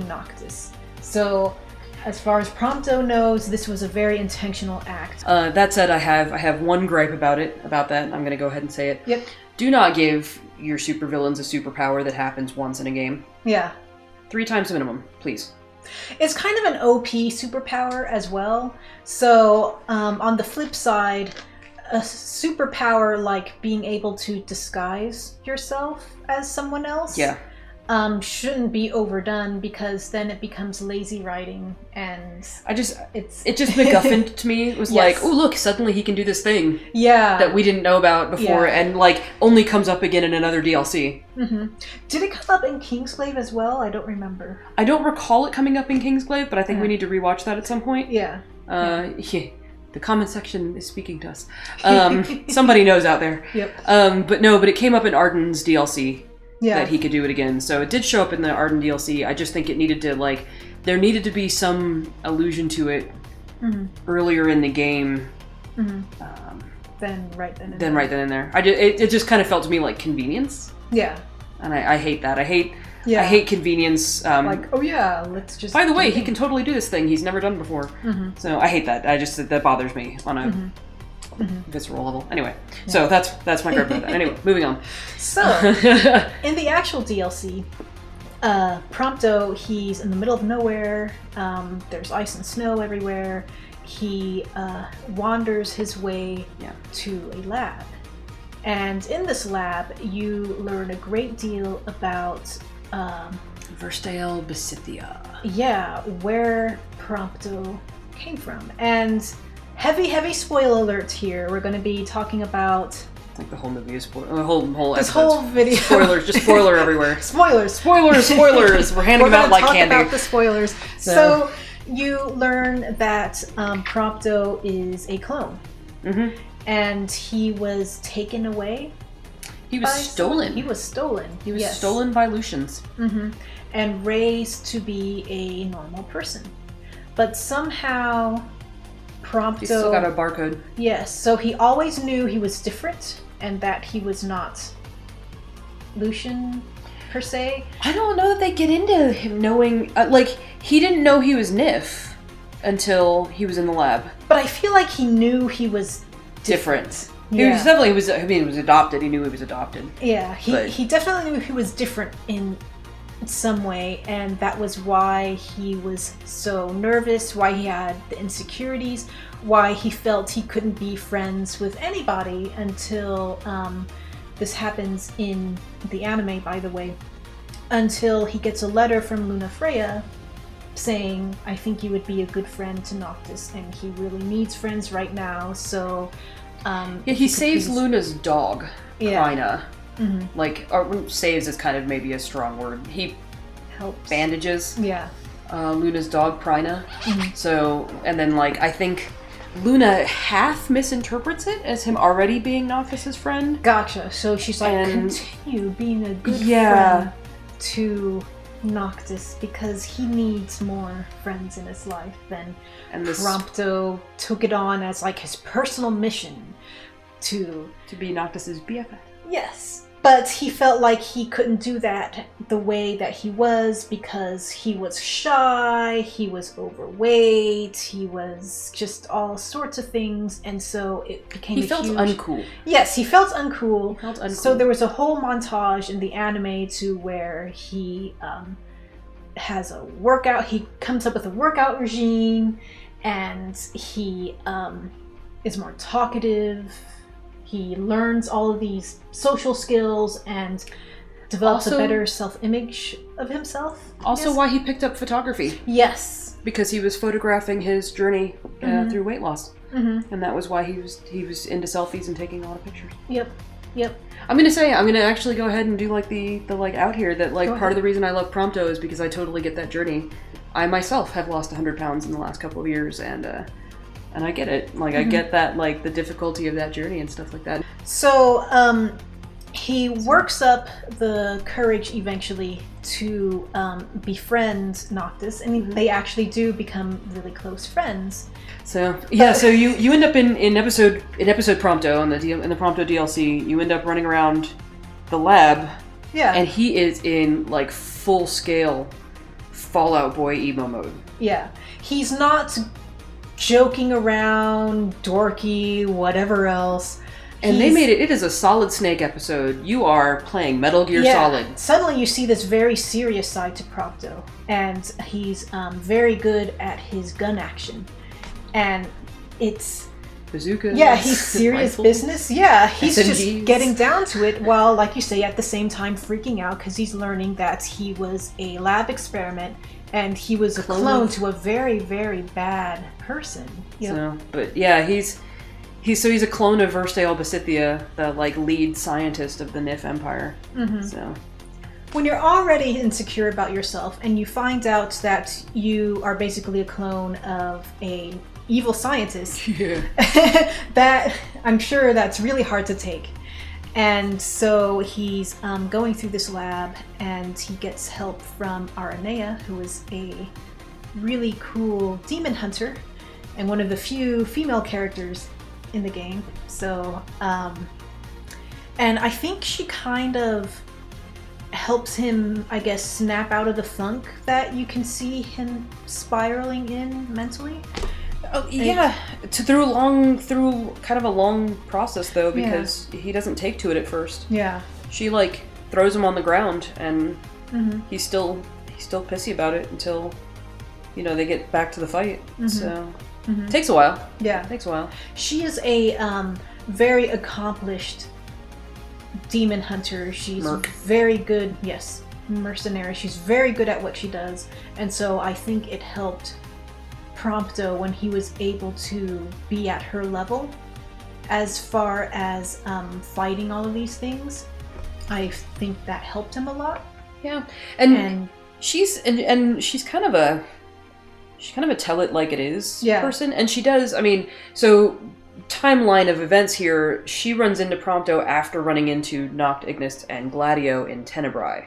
S1: Noctis. So, as far as Prompto knows, this was a very intentional act.
S2: That said, I have one gripe about that. I'm going to go ahead and say it.
S1: Yep.
S2: Do not give your supervillains a superpower that happens once in a game.
S1: Yeah.
S2: 3 times minimum, please.
S1: It's kind of an OP superpower as well. So, on the flip side, a superpower like being able to disguise yourself as someone else shouldn't be overdone, because then it becomes lazy writing, and it just
S2: MacGuffin to me. It was oh look, suddenly he can do this thing that we didn't know about before, and only comes up again in another DLC.
S1: Mm-hmm. Did it come up in Kingsglaive as well? I don't remember.
S2: I don't recall it coming up in Kingsglaive, but I think we need to rewatch that at some point.
S1: Yeah.
S2: The comment section is speaking to us. Somebody knows out there.
S1: Yep.
S2: But it came up in Ardyn's DLC
S1: that
S2: he could do it again. So it did show up in the Ardyn DLC. I just think it needed to there needed to be some allusion to it earlier in the game.
S1: Then right then and
S2: there. It just kind of felt to me like convenience.
S1: Yeah.
S2: And I hate that. I hate convenience.
S1: Like, oh yeah, let's just...
S2: By the way, he can totally do this thing he's never done before. So I hate that. That bothers me on a visceral level. Anyway, so that's my gripe about that. Anyway, moving on.
S1: So, in the actual DLC, Prompto, he's in the middle of nowhere. There's ice and snow everywhere. He wanders his way to a lab. And in this lab, you learn a great deal about...
S2: Versatile Besithia.
S1: Yeah, where Prompto came from. And heavy spoiler alert here. We're going to be talking about...
S2: I think the whole movie is spoiler. Whole
S1: this whole video.
S2: Spoilers, just spoiler everywhere.
S1: Spoilers.
S2: We're handing them out like candy.
S1: We're about the spoilers. So you learn that Prompto is a clone. And he was taken away.
S2: He was stolen.
S1: He was stolen.
S2: He was stolen by Lucians.
S1: And raised to be a normal person. But somehow Prompto...
S2: He still got a barcode.
S1: Yes, so he always knew he was different and that he was not Lucian per se.
S2: I don't know that they get into him knowing... he didn't know he was Nif until he was in the lab.
S1: But I feel like he knew he was different.
S2: He was definitely, he was adopted. He knew he was adopted.
S1: Yeah, he definitely knew he was different in some way, and that was why he was so nervous, why he had the insecurities, why he felt he couldn't be friends with anybody until this happens in the anime, by the way, until he gets a letter from Luna Freya saying, I think you would be a good friend to Noctis, and he really needs friends right now, so...
S2: he saves Luna's dog, Prina. Or saves is kind of maybe a strong word. He
S1: helps.
S2: Bandages Luna's dog, Prina. So, and then I think Luna half misinterprets it as him already being Noctis's friend.
S1: Gotcha. So she's like, continue being a good friend to Noctis because he needs more friends in his life. And Prompto took it on as his personal mission to
S2: be Noctis's BFF.
S1: Yes. But he felt like he couldn't do that the way that he was because he was shy, he was overweight, he was just all sorts of things, and so it became
S2: He felt uncool.
S1: Yes, he felt uncool. So there was a whole montage in the anime to where he has a workout, he comes up with a workout regime, and he is more talkative. He learns all of these social skills and develops a better self-image of himself.
S2: Also why he picked up photography.
S1: Yes.
S2: Because he was photographing his journey through weight loss. And that was why he was into selfies and taking a lot of pictures.
S1: Yep.
S2: I'm gonna actually go ahead and do the out here that part of the reason I love Prompto is because I totally get that journey. I myself have lost 100 pounds in the last couple of years, and I get it. I get that, the difficulty of that journey and stuff like that.
S1: So, he works up the courage eventually to befriend Noctis, and they actually do become really close friends.
S2: So so you end up in episode Prompto in the Prompto DLC. You end up running around the lab. Yeah. And he is in full scale Fallout Boy emo mode. Yeah.
S1: He's not joking around, dorky, whatever else.
S2: And they made it is a Solid Snake episode. You are playing Metal Gear Solid.
S1: Suddenly you see this very serious side to Prompto, and he's very good at his gun action. And it's...
S2: bazookas.
S1: Yeah, he's serious business. Yeah, he's SMGs. Just getting down to it while, like you say, at the same time freaking out because he's learning that he was a lab experiment and he was a clone to a very, very bad person. Yep.
S2: So, but yeah, he's a clone of Versatile Besithia, the lead scientist of the Nif Empire. So
S1: when you're already insecure about yourself and you find out that you are basically a clone of a evil scientist, that I'm sure that's really hard to take. And so he's going through this lab, and he gets help from Aranea, who is a really cool demon hunter and one of the few female characters in the game. So, and I think she kind of helps him, I guess, snap out of the funk that you can see him spiraling in mentally.
S2: Oh, yeah, through kind of a long process though, because he doesn't take to it at first.
S1: Yeah,
S2: she like throws him on the ground, and he's still pissy about it until, you know, they get back to the fight. So takes a while.
S1: Yeah,
S2: takes a while.
S1: She is a very accomplished demon hunter. She's very good. Yes, mercenary. She's very good at what she does, and so I think it helped Prompto when he was able to be at her level as far as fighting all of these things. I think that helped him a lot.
S2: Yeah, and she's kind of a tell it like it is person, and she does. I mean, so timeline of events here, she runs into Prompto after running into Noct, Ignis, and Gladio in Tenebrae.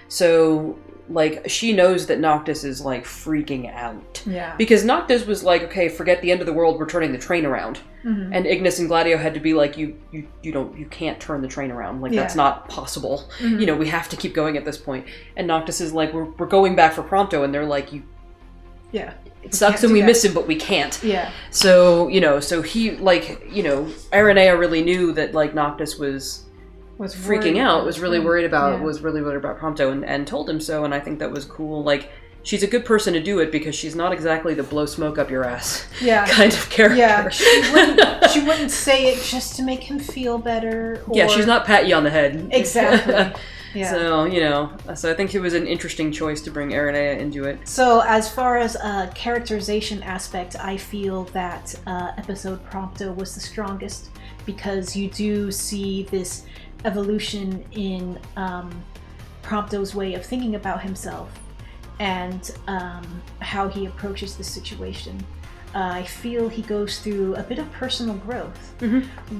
S2: So like, she knows that Noctis is like freaking out. Yeah. Because Noctis was like, okay, forget the end of the world, we're turning the train around. And Ignis and Gladio had to be like, you can't turn the train around. Like, that's not possible. You know, we have to keep going at this point. And Noctis is like, we're going back for Prompto, and they're like, it sucks and we miss him, but we can't. Yeah. So, you know, so he, like, you know, Aranea really knew that, like, Noctis was freaking out, was really worried about Prompto, and told him so, and I think that was cool. Like, she's a good person to do it because she's not exactly the blow smoke up your ass kind of character. Yeah,
S1: she wouldn't say it just to make him feel better.
S2: Yeah, she's not pat you on the head.
S1: Exactly. Yeah.
S2: So, you know, so I think it was an interesting choice to bring Aranea into it.
S1: So, as far as a characterization aspect, I feel that episode Prompto was the strongest, because you do see this evolution in Prompto's way of thinking about himself and how he approaches the situation. I feel he goes through a bit of personal growth,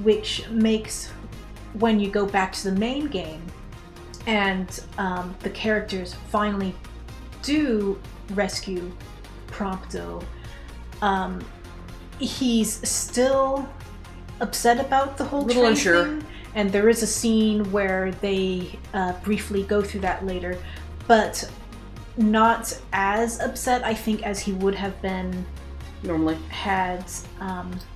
S1: which makes, when you go back to the main game and the characters finally do rescue Prompto, he's still upset about the whole train thing. And there is a scene where they briefly go through that later, but not as upset, I think, as he would have been
S2: normally
S1: had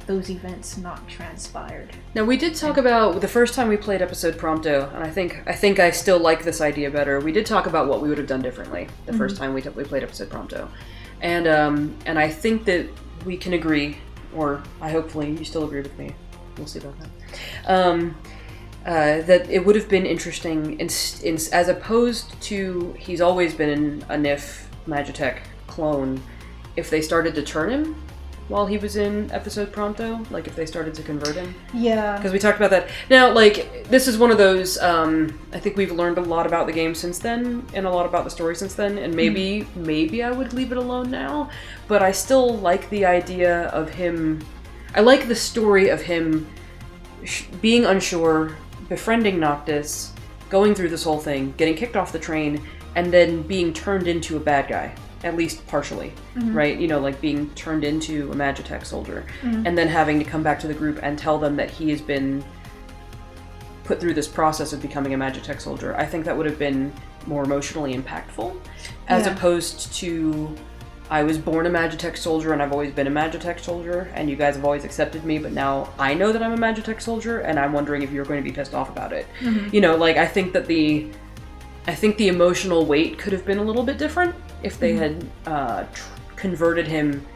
S1: those events not transpired.
S2: Now, we did talk about the first time we played episode Prompto, and I think I still like this idea better. We did talk about what we would have done differently the first time we played episode Prompto, and I think that we can agree, or hopefully you still agree with me. We'll see about that. That it would have been interesting, as opposed to he's always been a NIF Magitech clone, if they started to turn him while he was in episode Prompto, like if they started to convert him. Yeah. Because we talked about that. Now, like, this is one of those, I think we've learned a lot about the game since then, and a lot about the story since then, and maybe I would leave it alone now, but I still like the idea of him, I like the story of him being unsure, befriending Noctis, going through this whole thing, getting kicked off the train, and then being turned into a bad guy. At least partially, right? You know, like being turned into a Magitech soldier, and then having to come back to the group and tell them that he has been put through this process of becoming a Magitech soldier. I think that would have been more emotionally impactful, as opposed to, I was born a Magitech soldier and I've always been a Magitech soldier, and you guys have always accepted me, but now I know that I'm a Magitech soldier, and I'm wondering if you're going to be pissed off about it. You know, like, I think the emotional weight could have been a little bit different if they had converted him,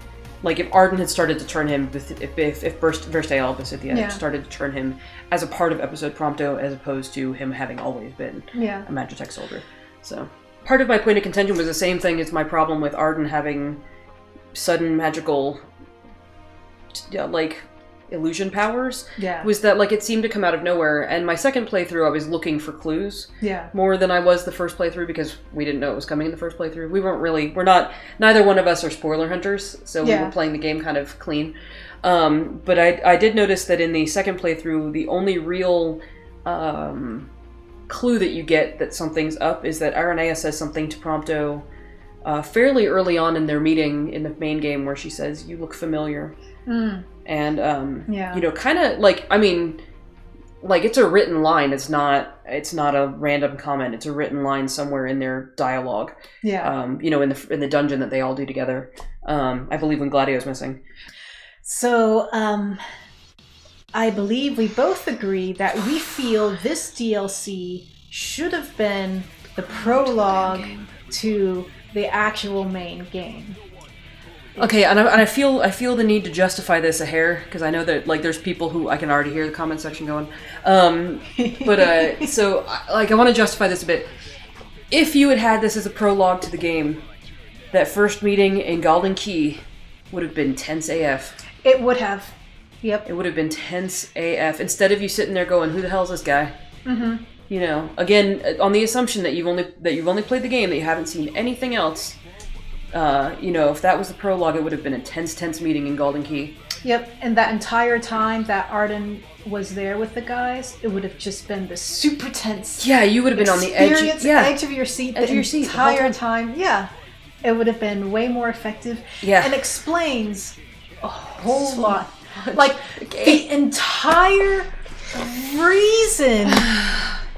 S2: like if Ardyn had started to turn him, if Versailles Albus at the end started to turn him as a part of episode Prompto, as opposed to him having always been a Magitech soldier. So part of my point of contention was the same thing as my problem with Ardyn having sudden magical, like, illusion powers, was that, like, it seemed to come out of nowhere. And my second playthrough, I was looking for clues more than I was the first playthrough, because we didn't know it was coming in the first playthrough. Neither one of us are spoiler hunters, so we were playing the game kind of clean. But I did notice that in the second playthrough, the only real clue that you get that something's up is that Aranea says something to Prompto fairly early on in their meeting in the main game, where she says, "You look familiar," and kind of like, I mean, like, it's a written line. It's not a random comment. It's a written line somewhere in their dialogue.
S1: Yeah.
S2: In the dungeon that they all do together. I believe when Gladio's missing.
S1: So, I believe we both agree that we feel this DLC should have been the prologue to the actual main game.
S2: Okay, and I feel the need to justify this a hair, because I know that, like, there's people who I can already hear the comment section going. So I want to justify this a bit. If you had this as a prologue to the game, that first meeting in Golden Key would have been tense AF.
S1: It would have. Yep.
S2: It would have been tense AF. Instead of you sitting there going, "Who the hell is this guy?" Mm-hmm. Again, on the assumption that you've only played the game, that you haven't seen anything else. If that was the prologue, it would have been a tense meeting in Golden Key.
S1: Yep, and that entire time that Ardyn was there with the guys, it would have just been the super tense.
S2: Yeah, you would have been on the edge
S1: of your seat the entire time. Yeah, it would have been way more effective.
S2: Yeah,
S1: and explains a whole lot. Like, the entire reason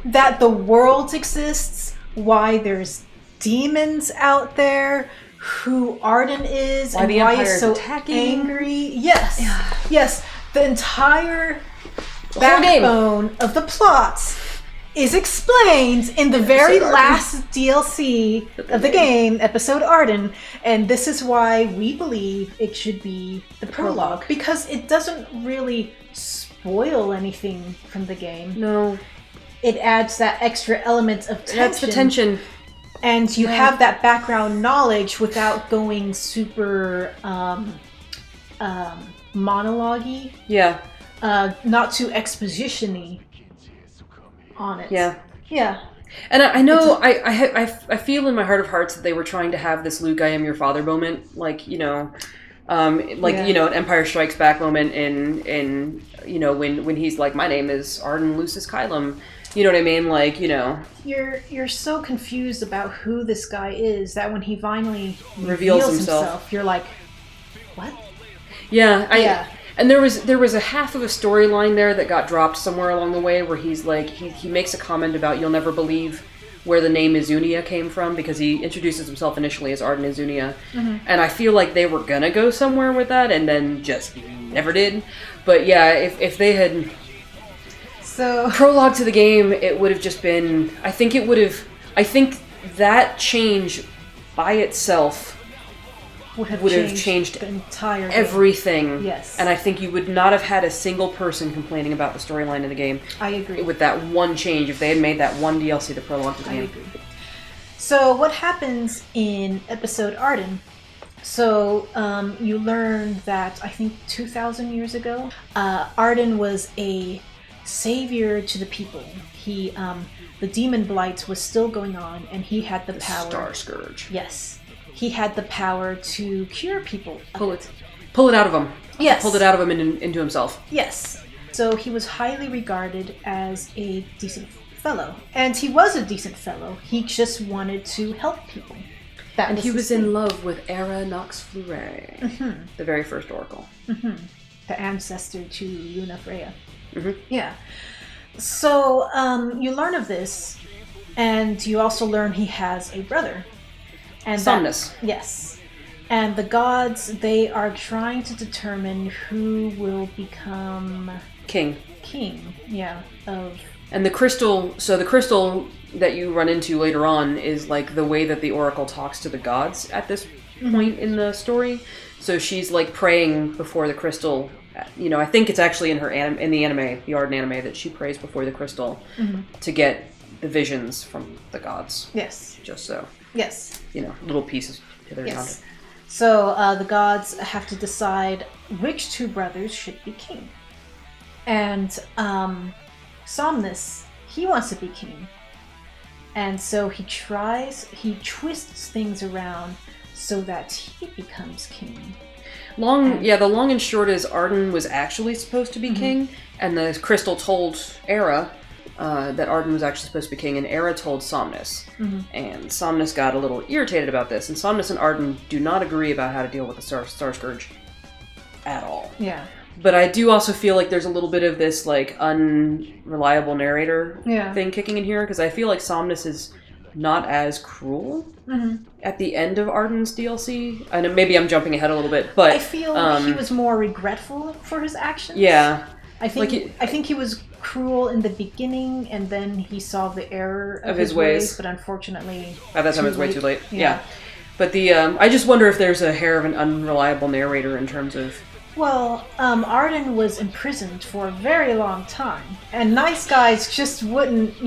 S1: that the world exists, why there's demons out there, who Ardyn is,
S2: why
S1: and
S2: the
S1: why
S2: Empire's
S1: he's so
S2: attacking.
S1: angry. Yes.
S2: Yeah.
S1: Yes. The entire backbone of the plots is explained in the very last DLC of the game, episode Ardyn, and this is why we believe it should be the prologue, because it doesn't really spoil anything from the game.
S2: No.
S1: It adds that extra element of tension.
S2: That's the tension.
S1: And you have that background knowledge without going super monologue-y.
S2: Yeah.
S1: Not too exposition-y on it.
S2: Yeah.
S1: Yeah.
S2: And I know, I feel in my heart of hearts that they were trying to have this Luke, I am your father moment, an Empire Strikes Back moment in when he's like, "My name is Ardyn Lucis Kylum." You know what I mean? Like,
S1: You're so confused about who this guy is that when he finally
S2: reveals himself,
S1: you're like, what?
S2: Yeah, and there was a half of a storyline there that got dropped somewhere along the way, where he's like, he makes a comment about, "You'll never believe where the name Izunia came from," because he introduces himself initially as Ardyn Izunia. Mm-hmm. And I feel like they were gonna go somewhere with that, and then just never did. But yeah, if they had...
S1: So
S2: prologue to the game, it would have just been... I think that change by itself would have changed
S1: the entire
S2: everything.
S1: Game. Yes.
S2: And I think you would not have had a single person complaining about the storyline of the game.
S1: I agree.
S2: With that one change, if they had made that one DLC the prologue to the game.
S1: I agree. So what happens in episode Ardyn? So you learn that, I think 2,000 years ago, Ardyn was a savior to the people. He, the demon blight was still going on, and he had the power.
S2: Star Scourge.
S1: Yes. He had the power to cure people.
S2: Pull it out of him.
S1: Yes.
S2: Pulled it out of him and into himself.
S1: Yes. So he was highly regarded as a decent fellow. And he was a decent fellow. He just wanted to help people.
S2: And he was in love with Era Nox Fleury, the very first Oracle.
S1: Mm-hmm. The ancestor to Luna Freya.
S2: Mm-hmm.
S1: Yeah. So you learn of this, and you also learn he has a brother. And
S2: Somnus.
S1: Yes. And the gods, they are trying to determine who will become...
S2: King,
S1: yeah.
S2: And the crystal that you run into later on is like the way that the Oracle talks to the gods at this point in the story. So she's like praying before the crystal. I think it's actually in the anime, the Ardyn anime, that she prays before the crystal to get the visions from the gods.
S1: Yes.
S2: Just so.
S1: Yes.
S2: Little pieces to their around it.
S1: So the gods have to decide which two brothers should be king. And Somnus, he wants to be king. And so he twists things around so that he becomes king.
S2: The long and short is Ardyn was actually supposed to be king, and the crystal told Era, that Ardyn was actually supposed to be king, and Era told Somnus. And Somnus got a little irritated about this, and Somnus and Ardyn do not agree about how to deal with the Star Scourge at all.
S1: Yeah.
S2: But I do also feel like there's a little bit of this, like, unreliable narrator thing kicking in here, because I feel like Somnus is not as cruel at the end of Ardyn's DLC. I know maybe I'm jumping ahead a little bit, but
S1: I feel he was more regretful for his actions.
S2: Yeah.
S1: I think he was cruel in the beginning, and then he saw the error of his ways, but unfortunately...
S2: By that time it was way too late. Yeah. But I just wonder if there's a hair of an unreliable narrator in terms of...
S1: Well, Ardyn was imprisoned for a very long time, and nice guys just wouldn't,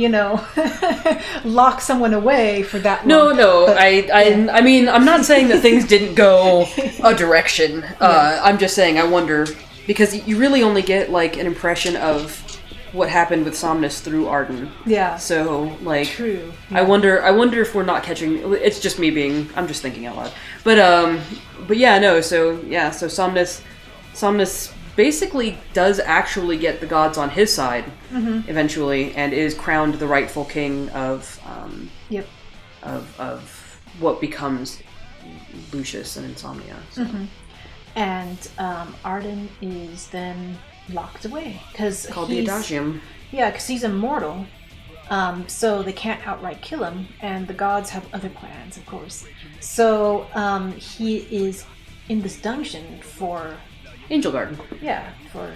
S1: lock someone away for that long.
S2: No. But, I mean, I'm not saying that things didn't go a direction. I'm just saying I wonder, because you really only get, like, an impression of what happened with Somnus through Ardyn. Yeah. So, like... True. Yeah. I wonder if we're not catching... It's just me I'm just thinking out loud. But yeah, no, so Somnus basically does actually get the gods on his side eventually, and is crowned the rightful king of what becomes Lucius and Insomnia. So.
S1: And Ardyn is then locked away because
S2: called the Adagium.
S1: Yeah, because he's immortal, so they can't outright kill him, and the gods have other plans, of course. So he is in this dungeon for
S2: Angel Garden.
S1: Yeah, for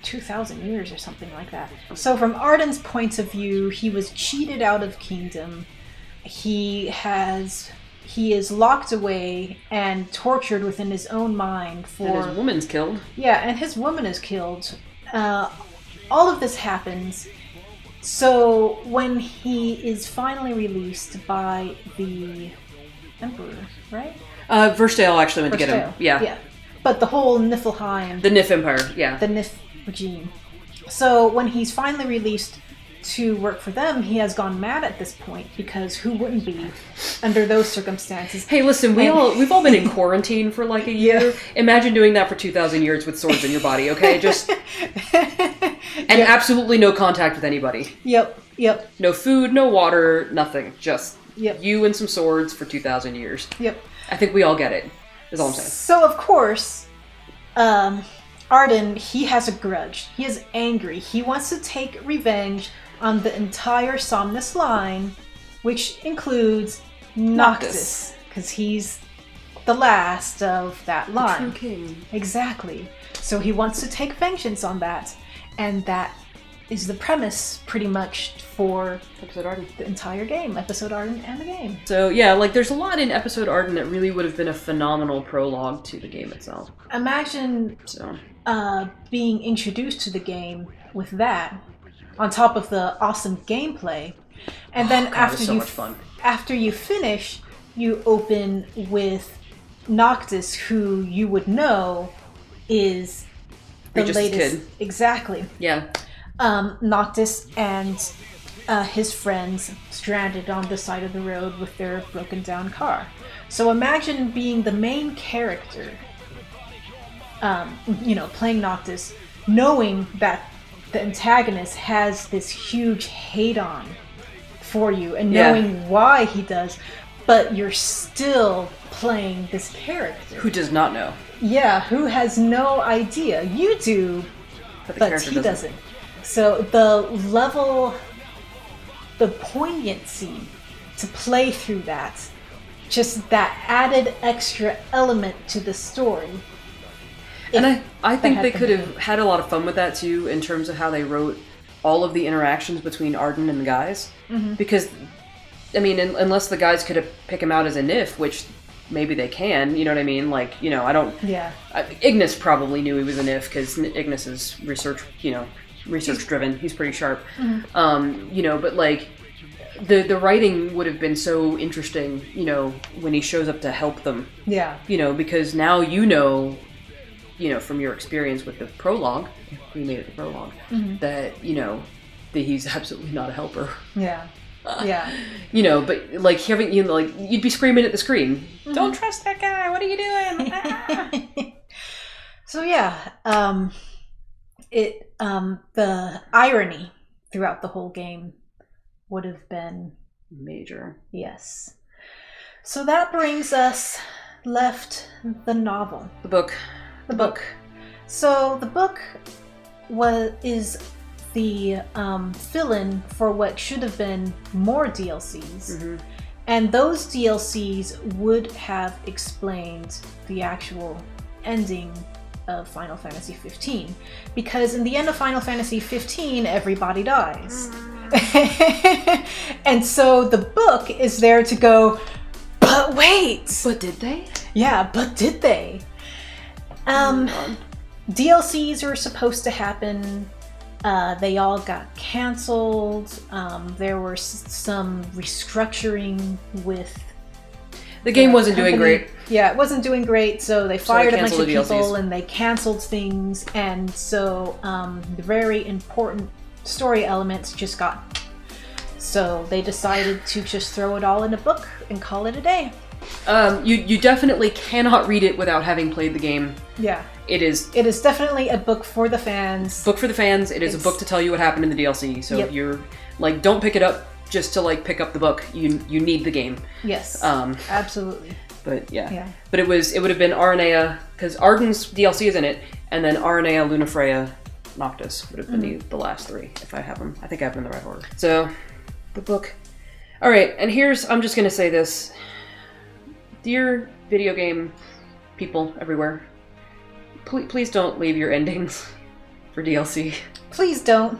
S1: 2,000 years or something like that. So from Ardyn's point of view, he was cheated out of kingdom. He is locked away and tortured within his own mind for...
S2: And his woman's killed.
S1: Yeah, and his woman is killed. All of this happens. So when he is finally released by the Emperor, right?
S2: Versdale actually went to get him.
S1: Yeah. But the whole Niflheim...
S2: The Nif Empire, yeah.
S1: The Nif regime. So when he's finally released to work for them, he has gone mad at this point, because who wouldn't be under those circumstances?
S2: Hey, listen, we've all been in quarantine for like a year. Imagine doing that for 2,000 years with swords in your body, okay? Just... And absolutely no contact with anybody.
S1: Yep.
S2: No food, no water, nothing. Just you and some swords for 2,000 years.
S1: Yep.
S2: I think we all get it. Is all I'm saying.
S1: So, of course, Ardyn, he has a grudge. He is angry. He wants to take revenge on the entire Somnus line, which includes Noctis, because he's the last of that line.
S2: The true king.
S1: Exactly. So he wants to take vengeance on that, and that is the premise, pretty much, for
S2: Episode Ardyn.
S1: The entire game. Episode Ardyn and the game.
S2: So, yeah, like, there's a lot in Episode Ardyn that really would have been a phenomenal prologue to the game itself.
S1: Imagine being introduced to the game with that, on top of the awesome gameplay, and then after you finish, you open with Noctis, who you would know is the latest kid. Exactly.
S2: Yeah.
S1: Noctis and his friends stranded on the side of the road with their broken down car. So imagine being the main character, playing Noctis, knowing that the antagonist has this huge hate-on for you, and knowing why he does, but you're still playing this character.
S2: Who does not know.
S1: Yeah, who has no idea. You do, but he doesn't. So the poignancy to play through that, just that added extra element to the story.
S2: And I think they could have had a lot of fun with that too, in terms of how they wrote all of the interactions between Ardyn and the guys. Mm-hmm. Because, I mean, unless the guys could pick him out as a Nif, which maybe they can, you know what I mean? Like, I don't... Yeah. Ignis probably knew he was a Nif, because Ignis is research-driven. He's pretty sharp. Mm-hmm. But, like, the writing would have been so interesting, when he shows up to help them. Yeah. Because now from your experience with the prologue, we made it the prologue, mm-hmm. that he's absolutely not a helper. Yeah. Yeah. But like having you'd be screaming at the screen. Mm-hmm. Don't trust that guy. What are you doing?
S1: So yeah, the throughout the whole game would have been
S2: major.
S1: Yes. So that brings us left the novel.
S2: The book.
S1: The book. So the book is the fill-in for what should have been more DLCs. Mm-hmm. And those DLCs would have explained the actual ending of Final Fantasy 15. Because in the end of Final Fantasy 15, everybody dies. And so the book is there to go, but wait!
S2: But did they?
S1: Yeah, but did they? DLCs are supposed to happen. They all got canceled. There were some restructuring with...
S2: The game wasn't doing great.
S1: Yeah, it wasn't doing great, so they fired a bunch of people and they canceled things, and so the very important story elements just got... So they decided to just throw it all in a book and call it a day.
S2: You definitely cannot read it without having played the game.
S1: Yeah.
S2: It is
S1: definitely a book for the fans.
S2: Book for the fans. It's a book to tell you what happened in the DLC. So if you're like, don't pick it up just to like pick up the book. You need the game.
S1: Yes. Absolutely.
S2: But yeah. But it would have been Aranea, because Ardyn's DLC is in it, and then Aranea, Lunafreya, Noctis would have been the last three if I have them. I think I have them in the right order. So the book. All right, and I'm just gonna say this. Dear video game people everywhere, please don't leave your endings for DLC.
S1: Please don't.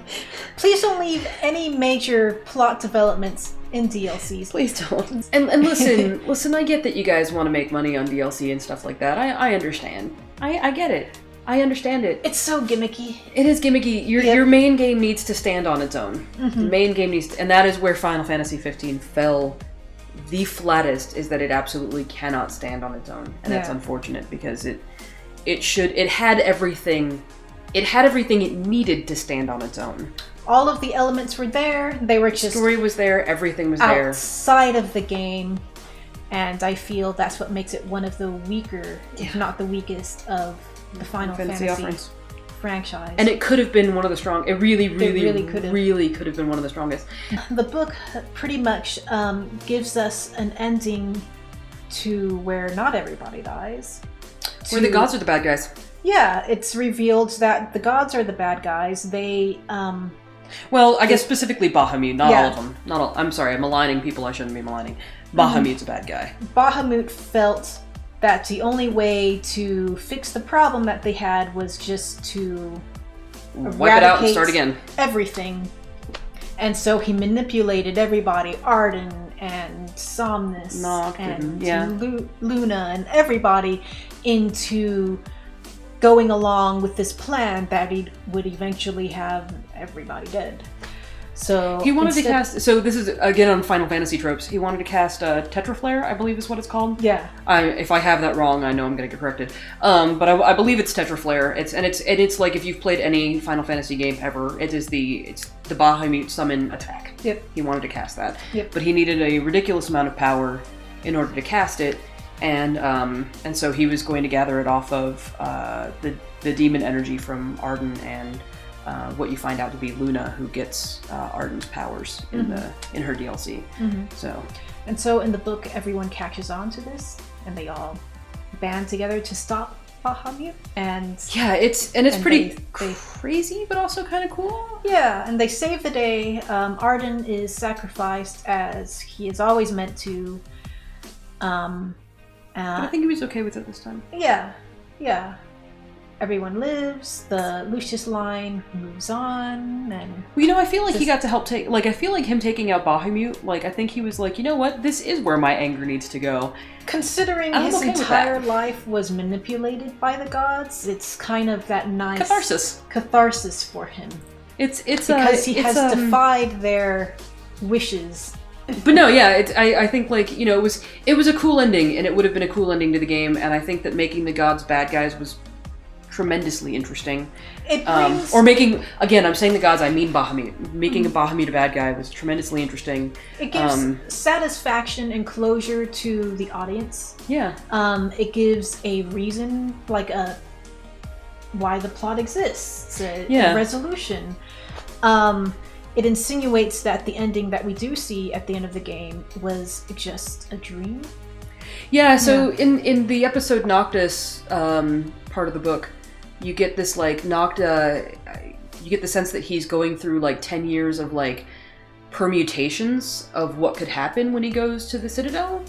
S1: Please don't leave any major plot developments in DLCs.
S2: Please don't. And listen, I get that you guys want to make money on DLC and stuff like that. I understand. I get it. I understand it.
S1: It's so gimmicky.
S2: It is gimmicky. Your main game needs to stand on its own. Mm-hmm. The main game needs to, and that is where Final Fantasy 15 fell the flattest, is that it absolutely cannot stand on its own. And that's unfortunate, because it had everything it needed to stand on its own.
S1: All of the elements were there. They were just... The
S2: story was there. Everything was there.
S1: Outside of the game. And I feel that's what makes it one of the weaker, if not the weakest, of the Final Fantasy
S2: offerings.
S1: Franchise.
S2: And it could have been one of the strong... It really could have been one of the strongest.
S1: The book pretty much gives us an ending to where not everybody dies.
S2: Where the gods are the bad guys.
S1: Yeah, it's revealed that the gods are the bad guys. They...
S2: Well, I guess specifically Bahamut, not all of them. Not all. I'm sorry, I'm maligning people I shouldn't be maligning. Bahamut's a bad guy.
S1: Bahamut felt that the only way to fix the problem that they had was just to
S2: wipe it out and start again.
S1: Everything. And so he manipulated everybody, Ardyn and Somnus and Luna and everybody, into going along with this plan that he would eventually have everybody dead. So
S2: he wanted to cast... So this is, again, on Final Fantasy tropes. He wanted to cast Tetraflare, I believe is what it's called.
S1: Yeah.
S2: If I have that wrong, I know I'm going to get corrected. But I believe it's Tetraflare. It's like, if you've played any Final Fantasy game ever, it's the Bahamut summon attack.
S1: Yep.
S2: He wanted to cast that.
S1: Yep.
S2: But he needed a ridiculous amount of power in order to cast it. And so he was going to gather it off of the demon energy from Ardyn and what you find out to be Luna, who gets Ardyn's powers in her DLC. Mm-hmm.
S1: So in the book, everyone catches on to this, and they all band together to stop Bahamut. And
S2: it's pretty crazy, but also kind of cool.
S1: Yeah, and they save the day. Ardyn is sacrificed, as he is always meant to.
S2: But I think he was okay with it this time.
S1: Yeah. Everyone lives. The Lucius line moves on, and
S2: I feel like he got to help take. Like, I feel like him taking out Bahamut. Like, I think he was like, you know what? This is where my anger needs to go.
S1: Considering his entire life was manipulated by the gods, it's kind of that nice catharsis for him. It's because he has defied their wishes.
S2: But no, yeah, I think, like, it was a cool ending, and it would have been a cool ending to the game, and I think that making the gods bad guys was tremendously interesting. Or making, again, I'm saying the gods, I mean Bahamut. Making a Bahamut a bad guy was tremendously interesting.
S1: It gives satisfaction and closure to the audience.
S2: Yeah.
S1: It gives a reason, like why the plot exists, a resolution. it insinuates that the ending that we do see at the end of the game was just a dream.
S2: Yeah, so in the episode Noctis part of the book, you get this like you get the sense that he's going through like 10 years of like permutations of what could happen when he goes to the Citadel.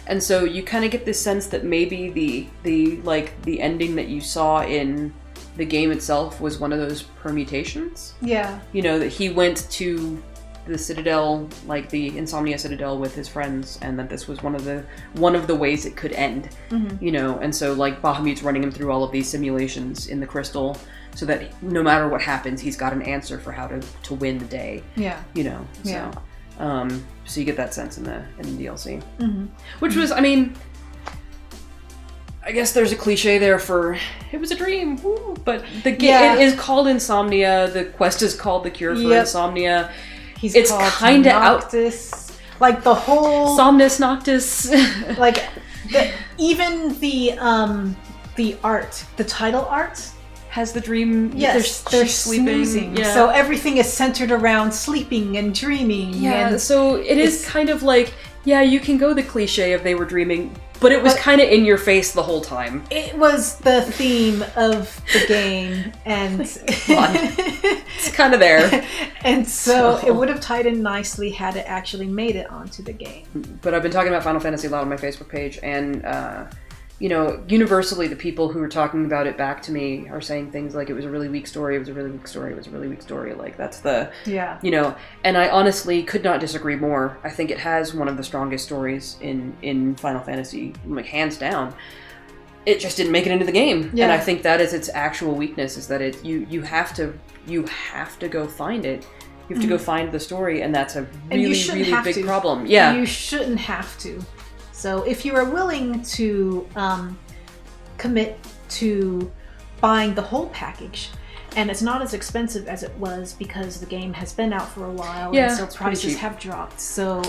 S2: And so you kind of get this sense that maybe the ending that you saw in the game itself was one of those permutations.
S1: Yeah.
S2: You know, that he went to the Citadel, like the Insomnia Citadel with his friends, and that this was one of the ways it could end.
S1: Mm-hmm.
S2: You know, and so like Bahamut's running him through all of these simulations in the crystal so that no matter what happens, he's got an answer for how to win the day.
S1: Yeah.
S2: You know.
S1: Yeah.
S2: So you get that sense in the DLC.
S1: Mm-hmm.
S2: Which was, I mean, I guess there's a cliche there for it was a dream, woo, but the game it is called Insomnia. The quest is called The Cure for Insomnia.
S1: It's kind of out, like the whole
S2: Somnus Noctis.
S1: Like even the art, the title art
S2: has the dream.
S1: Yes, they're sleeping. Yeah. So everything is centered around sleeping and dreaming.
S2: Yeah.
S1: And
S2: so it is kind of like you can go the cliche of they were dreaming. But it was kind of in your face the whole time.
S1: It was the theme of the game, and
S2: it's kind of there.
S1: And so it would have tied in nicely had it actually made it onto the game.
S2: But I've been talking about Final Fantasy a lot on my Facebook page, and you know, universally the people who are talking about it back to me are saying things like it was a really weak story, it was a really weak story, it was a really weak story. Like that's the you know, and I honestly could not disagree more. I think it has one of the strongest stories in Final Fantasy, like hands down. It just didn't make it into the game. And I think that is its actual weakness, is that you have to go find it. You have to go find the story, and that's a really big problem. Yeah.
S1: You shouldn't have to. So if you are willing to commit to buying the whole package, and it's not as expensive as it was because the game has been out for a while, and so prices have dropped. So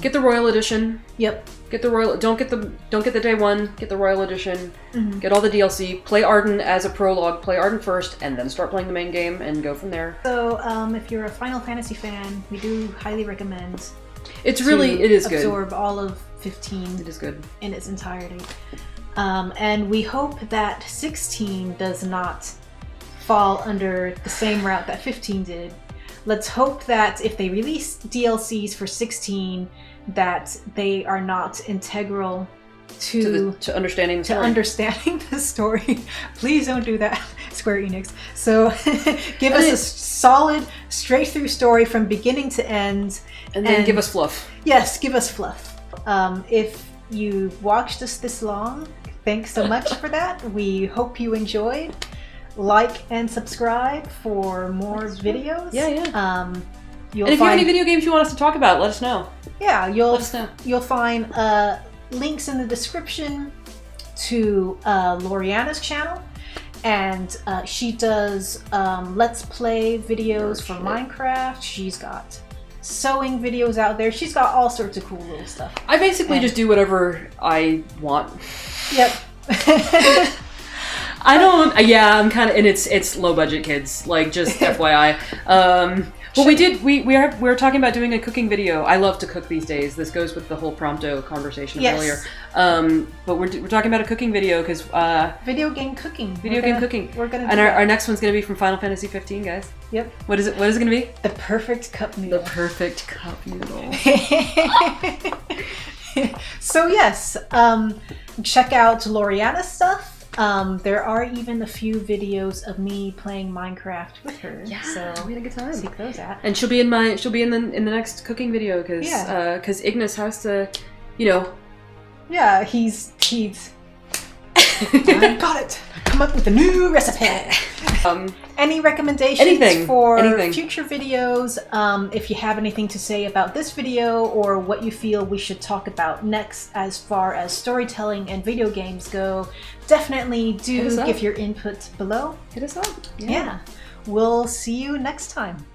S2: get the Royal Edition.
S1: Yep.
S2: Get the Royal. Don't get the day one. Get the Royal Edition. Mm-hmm. Get all the DLC. Play Ardyn as a prologue. Play Ardyn first, and then start playing the main game and go from there.
S1: So if you're a Final Fantasy fan, we do highly recommend.
S2: It is good.
S1: Absorb all of 15.
S2: It is good
S1: in its entirety, and we hope that 16 does not fall under the same route that 15 did. Let's hope that if they release DLCs for 16, that they are not integral to
S2: understanding
S1: the story. Please don't do that, Square Enix. So give us a solid, straight through story from beginning to end,
S2: and then give us fluff.
S1: Yes, give us fluff. If you watched us this long, thanks so much for that. We hope you enjoyed. Like and subscribe for more videos.
S2: Yeah. And if you have any video games you want us to talk about, let us know.
S1: Yeah,
S2: let us know.
S1: You'll find links in the description to Loriana's channel, and she does Let's Play videos for Minecraft. She's got sewing videos out there. She's got all sorts of cool little stuff.
S2: I basically just do whatever I want.
S1: Yep.
S2: I don't. Yeah, I'm kind of, and it's low budget, kids. Like, just FYI. Well, we're talking about doing a cooking video. I love to cook these days. This goes with the whole Prompto conversation earlier. But we're talking about a cooking video because
S1: video game cooking.
S2: We're gonna. And our next one's gonna be from Final Fantasy 15, guys.
S1: Yep.
S2: What is it gonna be?
S1: The perfect cup noodle.
S2: The perfect cup noodle.
S1: So yes, check out Loriana's stuff. There are even a few videos of me playing Minecraft with her.
S2: Yeah,
S1: so
S2: we had a good time.
S1: Check those out.
S2: And she'll be in the next cooking video because Ignis has to, you know.
S1: Yeah, he's. I got it. Come up with a new recipe. Any recommendations for future videos? If you have anything to say about this video or what you feel we should talk about next as far as storytelling and video games go, definitely do give your input below.
S2: Hit us up.
S1: Yeah. We'll see you next time.